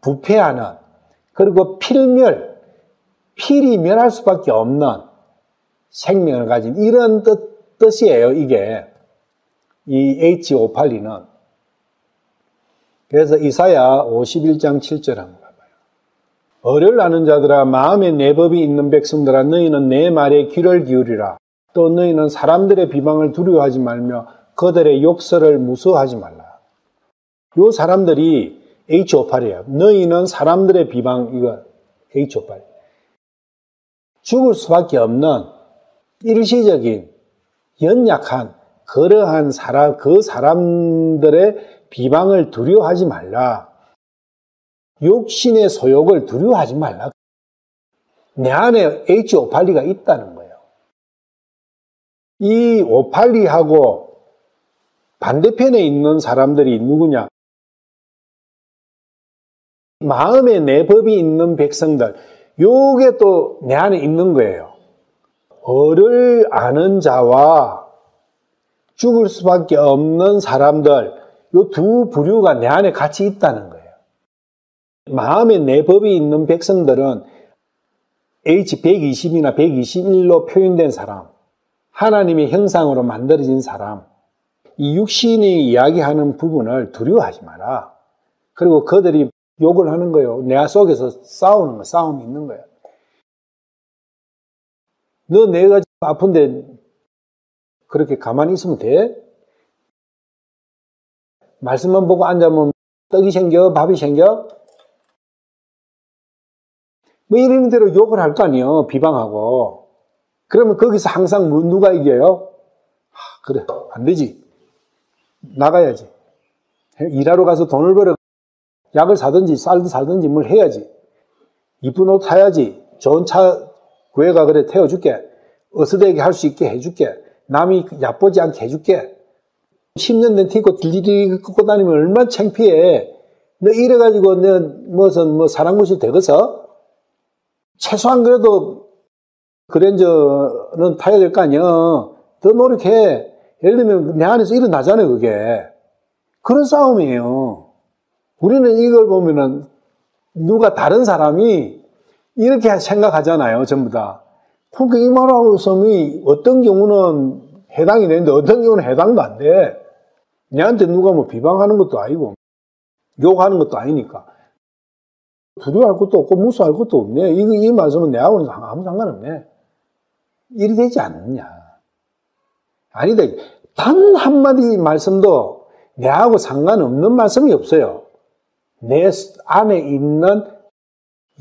A: 부패하는, 그리고 필멸, 필이 멸할 수밖에 없는 생명을 가진 이런 뜻이에요, 이게. 이 H582는. 그래서 이사야 51장 7절 한번 봐봐요. 어를 아는 자들아, 마음에 내 법이 있는 백성들아, 너희는 내 말에 귀를 기울이라. 또 너희는 사람들의 비방을 두려워하지 말며 그들의 욕설을 무서워하지 말라. 요 사람들이 H582예요. 너희는 사람들의 비방, 이거 H582. 죽을 수밖에 없는 일시적인 연약한 그러한 사람, 그 사람들의 비방을 두려워하지 말라. 욕심의 소욕을 두려워하지 말라. 내 안에 H582가 있다는 거예요. 이 582하고 반대편에 있는 사람들이 누구냐? 마음에 내 법이 있는 백성들, 요게 또 내 안에 있는 거예요. 어를 아는 자와 죽을 수밖에 없는 사람들, 요 두 부류가 내 안에 같이 있다는 거예요. 마음에 내 법이 있는 백성들은 H120이나 121로 표현된 사람, 하나님의 형상으로 만들어진 사람, 이 육신이 이야기하는 부분을 두려워하지 마라. 그리고 그들이 욕을 하는 거예요. 내 속에서 싸우는 거, 싸움이 있는 거예요. 너 내가 아픈데 그렇게 가만히 있으면 돼? 말씀만 보고 앉으면 떡이 생겨? 밥이 생겨? 뭐 이런 대로 욕을 할 거 아니에요. 비방하고. 그러면 거기서 항상 누가 이겨요? 그래, 안 되지. 나가야지. 일하러 가서 돈을 벌어 약을 사든지 쌀을 사든지 뭘 해야지. 이쁜 옷 사야지. 좋은 차 구해가 그래 태워줄게. 어스대게 할 수 있게 해줄게. 남이 얕보지 않게 해줄게. 10년 된 티 입고 딜리리 끄고 다니면 얼마나 창피해. 너 이래가지고 너 무슨 뭐 사랑구실 되겠어? 최소한 그래도 그랜저는 타야 될 거 아니야. 더 노력해. 예를 들면 내 안에서 일어나잖아요, 그게. 그런 싸움이에요. 우리는 이걸 보면은 누가 다른 사람이 이렇게 생각하잖아요, 전부 다. 그러니까 이 말하고 있으면 어떤 경우는 해당이 되는데 어떤 경우는 해당도 안 돼. 내한테 누가 뭐 비방하는 것도 아니고 욕하는 것도 아니니까. 두려워할 것도 없고 무서워할 것도 없네. 이 말씀은 내하고는 아무 상관없네. 이리 되지 않느냐. 아니다. 단 한마디 말씀도 내하고 상관없는 말씀이 없어요. 내 안에 있는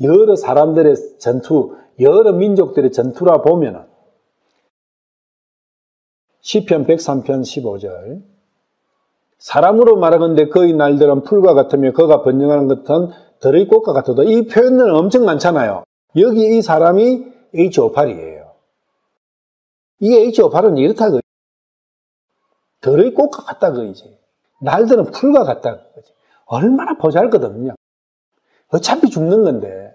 A: 여러 사람들의 전투, 여러 민족들의 전투라 보면은 시편 103편 15절 사람으로 말하건대 그의 날들은 풀과 같으며 그가 번영하는 것은 들의 꽃과 같아도 이 표현은 엄청 많잖아요. 여기 이 사람이 H582예요. 이게 H582는 이렇다 그거지. 들의 꽃과 같다 그거지. 날들은 풀과 같다 그거지. 얼마나 보잘것없냐. 어차피 죽는 건데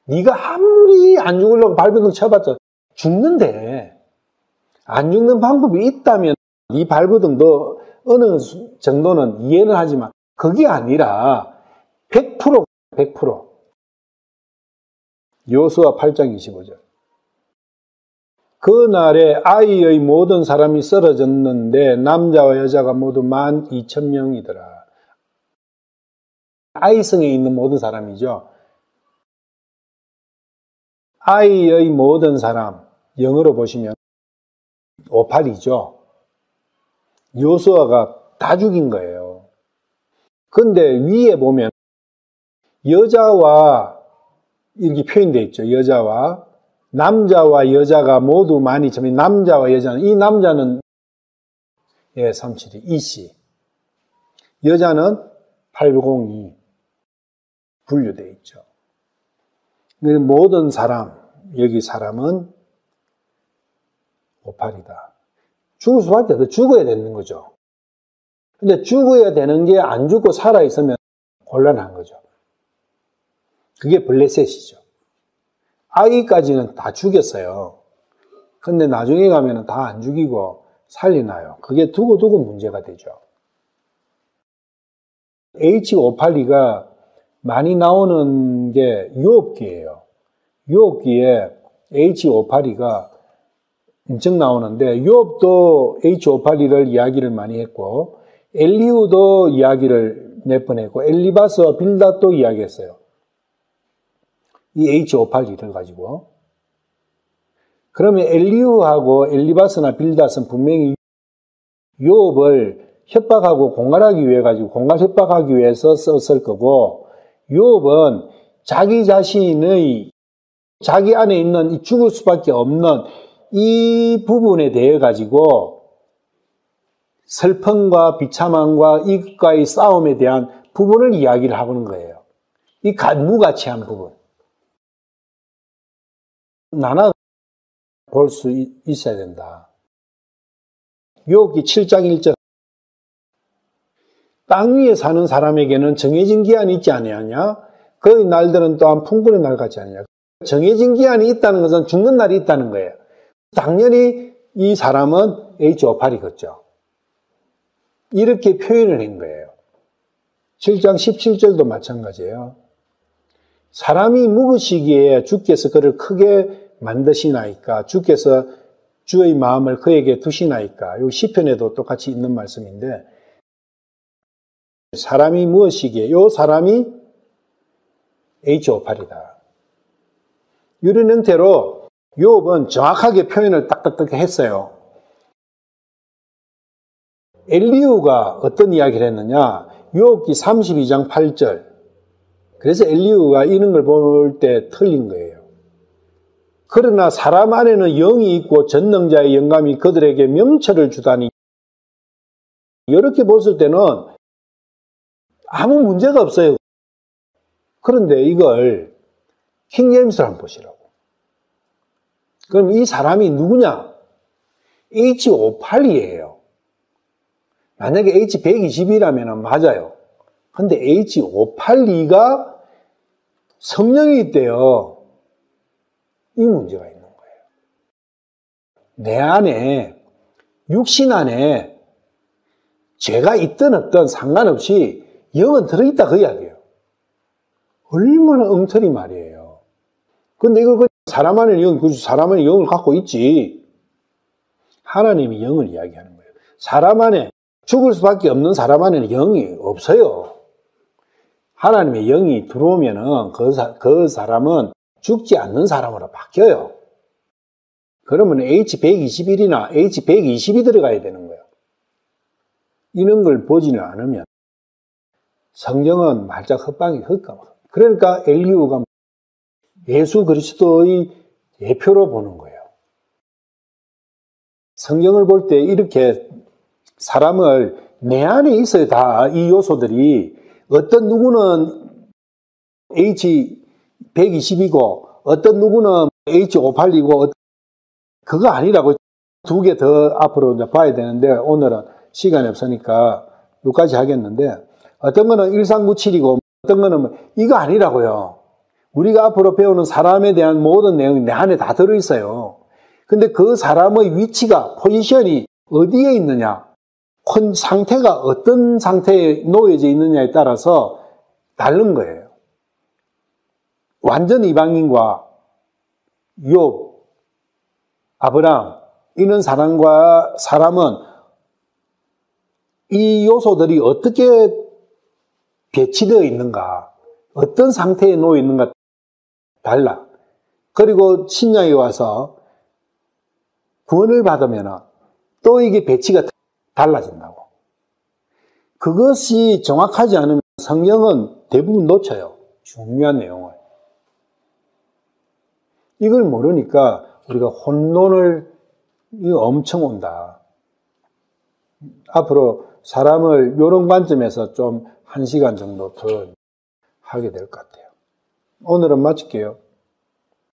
A: 네가 아무리 안 죽으려고 발버둥 쳐봤자 죽는데 안 죽는 방법이 있다면 네 발버둥도 어느 정도는 이해는 하지만 그게 아니라 100% 여호수아 8장 25절 그 날에 아이의 모든 사람이 쓰러졌는데 남자와 여자가 모두 12,000명이더라. 아이성에 있는 모든 사람이죠. 아이의 모든 사람 영어로 보시면 58이죠. 여호수아가 다 죽인 거예요. 그런데 위에 보면 여자와 이렇게 표현되어 있죠. 여자와 남자와 여자가 모두 많이 점 남자와 여자는 이 남자는 372 이씨 여자는 802 분류되어 있죠. 모든 사람 여기 사람은 58이다. 죽을 수밖에 없어. 죽어야 되는 거죠. 근데 죽어야 되는 게 안 죽고 살아있으면 곤란한 거죠. 그게 블레셋이죠. 아이까지는 다 죽였어요. 근데 나중에 가면은 다 안 죽이고 살리나요. 그게 두고두고 문제가 되죠. H582가 많이 나오는 게 유업기예요. 유업기에 H582가 엄청 나오는데 유업도 H582를 이야기를 많이 했고 엘리후도 이야기를 몇 번 했고 엘리바스와 빌닷도 이야기했어요. 이 H582를 가지고. 그러면 엘리후하고 엘리바스나 빌닷은 분명히 유업을 협박하고 공갈하기 위해 가지고 공갈 협박하기 위해서 썼을 거고 유업은 자기 자신의 자기 안에 있는 이 죽을 수밖에 없는 이 부분에 대해 가지고 슬픔과 비참함과 이것과의 싸움에 대한 부분을 이야기를 하고는 거예요. 이 무가치한 부분. 나눠 볼 수 있어야 된다. 욥기 7장 1절 땅 위에 사는 사람에게는 정해진 기한이 있지 아니하냐? 그의 날들은 또한 풍부의 날 같지 않느냐? 정해진 기한이 있다는 것은 죽는 날이 있다는 거예요. 당연히 이 사람은 H58이겠죠. 이렇게 표현을 한 거예요. 7장 17절도 마찬가지예요. 사람이 묵으시기에 주께서 그를 크게 만드시나이까? 주께서 주의 마음을 그에게 두시나이까? 요 시편에도 똑같이 있는 말씀인데 사람이 무엇이기에? 요 사람이 H58이다. 이런 형태로 욥은 정확하게 표현을 딱딱딱 했어요. 엘리후가 어떤 이야기를 했느냐? 욥기 32장 8절. 그래서 엘리후가 이런 걸 볼 때 틀린 거예요. 그러나 사람 안에는 영이 있고 전능자의 영감이 그들에게 명철을 주다니. 이렇게 봤을 때는 아무 문제가 없어요. 그런데 이걸 킹제임스를 한번 보시라고. 그럼 이 사람이 누구냐? H58이에요. 만약에 H120이라면 맞아요. 근데 H582가 성령이 있대요. 이 문제가 있는 거예요. 내 안에, 육신 안에 죄가 있든 없든 상관없이 영은 들어있다 그 이야기예요. 얼마나 엉터리 말이에요. 근데 이걸 사람 안에 사람 안에 영을 갖고 있지. 하나님이 영을 이야기하는 거예요. 사람 안에 죽을 수밖에 없는 사람 안에는 영이 없어요. 하나님의 영이 들어오면은 그 사람은 죽지 않는 사람으로 바뀌어요. 그러면 H121이나 H120이 들어가야 되는 거예요. 이런 걸 보지는 않으면 성경은 말짝 헛방이 헛가. 그러니까 엘리후가 예수 그리스도의 예표로 보는 거예요. 성경을 볼 때 이렇게 사람을 내 안에 있어요. 다 이 요소들이 어떤 누구는 H120이고 어떤 누구는 H582고 그거 아니라고 두 개 더 앞으로 이제 봐야 되는데 오늘은 시간이 없으니까 여기까지 하겠는데 어떤 거는 1397이고 어떤 거는 이거 아니라고요. 우리가 앞으로 배우는 사람에 대한 모든 내용이 내 안에 다 들어있어요. 근데 그 사람의 위치가 포지션이 어디에 있느냐 상태가 어떤 상태에 놓여져 있느냐에 따라서 다른 거예요. 완전 이방인과 욥, 아브람 이런 사람은 이 요소들이 어떻게 배치되어 있는가, 어떤 상태에 놓여 있는가 달라. 그리고 신약에 와서 구원을 받으면 또 이게 배치가 달라진다고. 그것이 정확하지 않으면 성경은 대부분 놓쳐요. 중요한 내용을. 이걸 모르니까 우리가 혼돈을 엄청 온다. 앞으로 사람을 이런 관점에서 좀 1시간 정도 더 하게 될 것 같아요. 오늘은 마칠게요.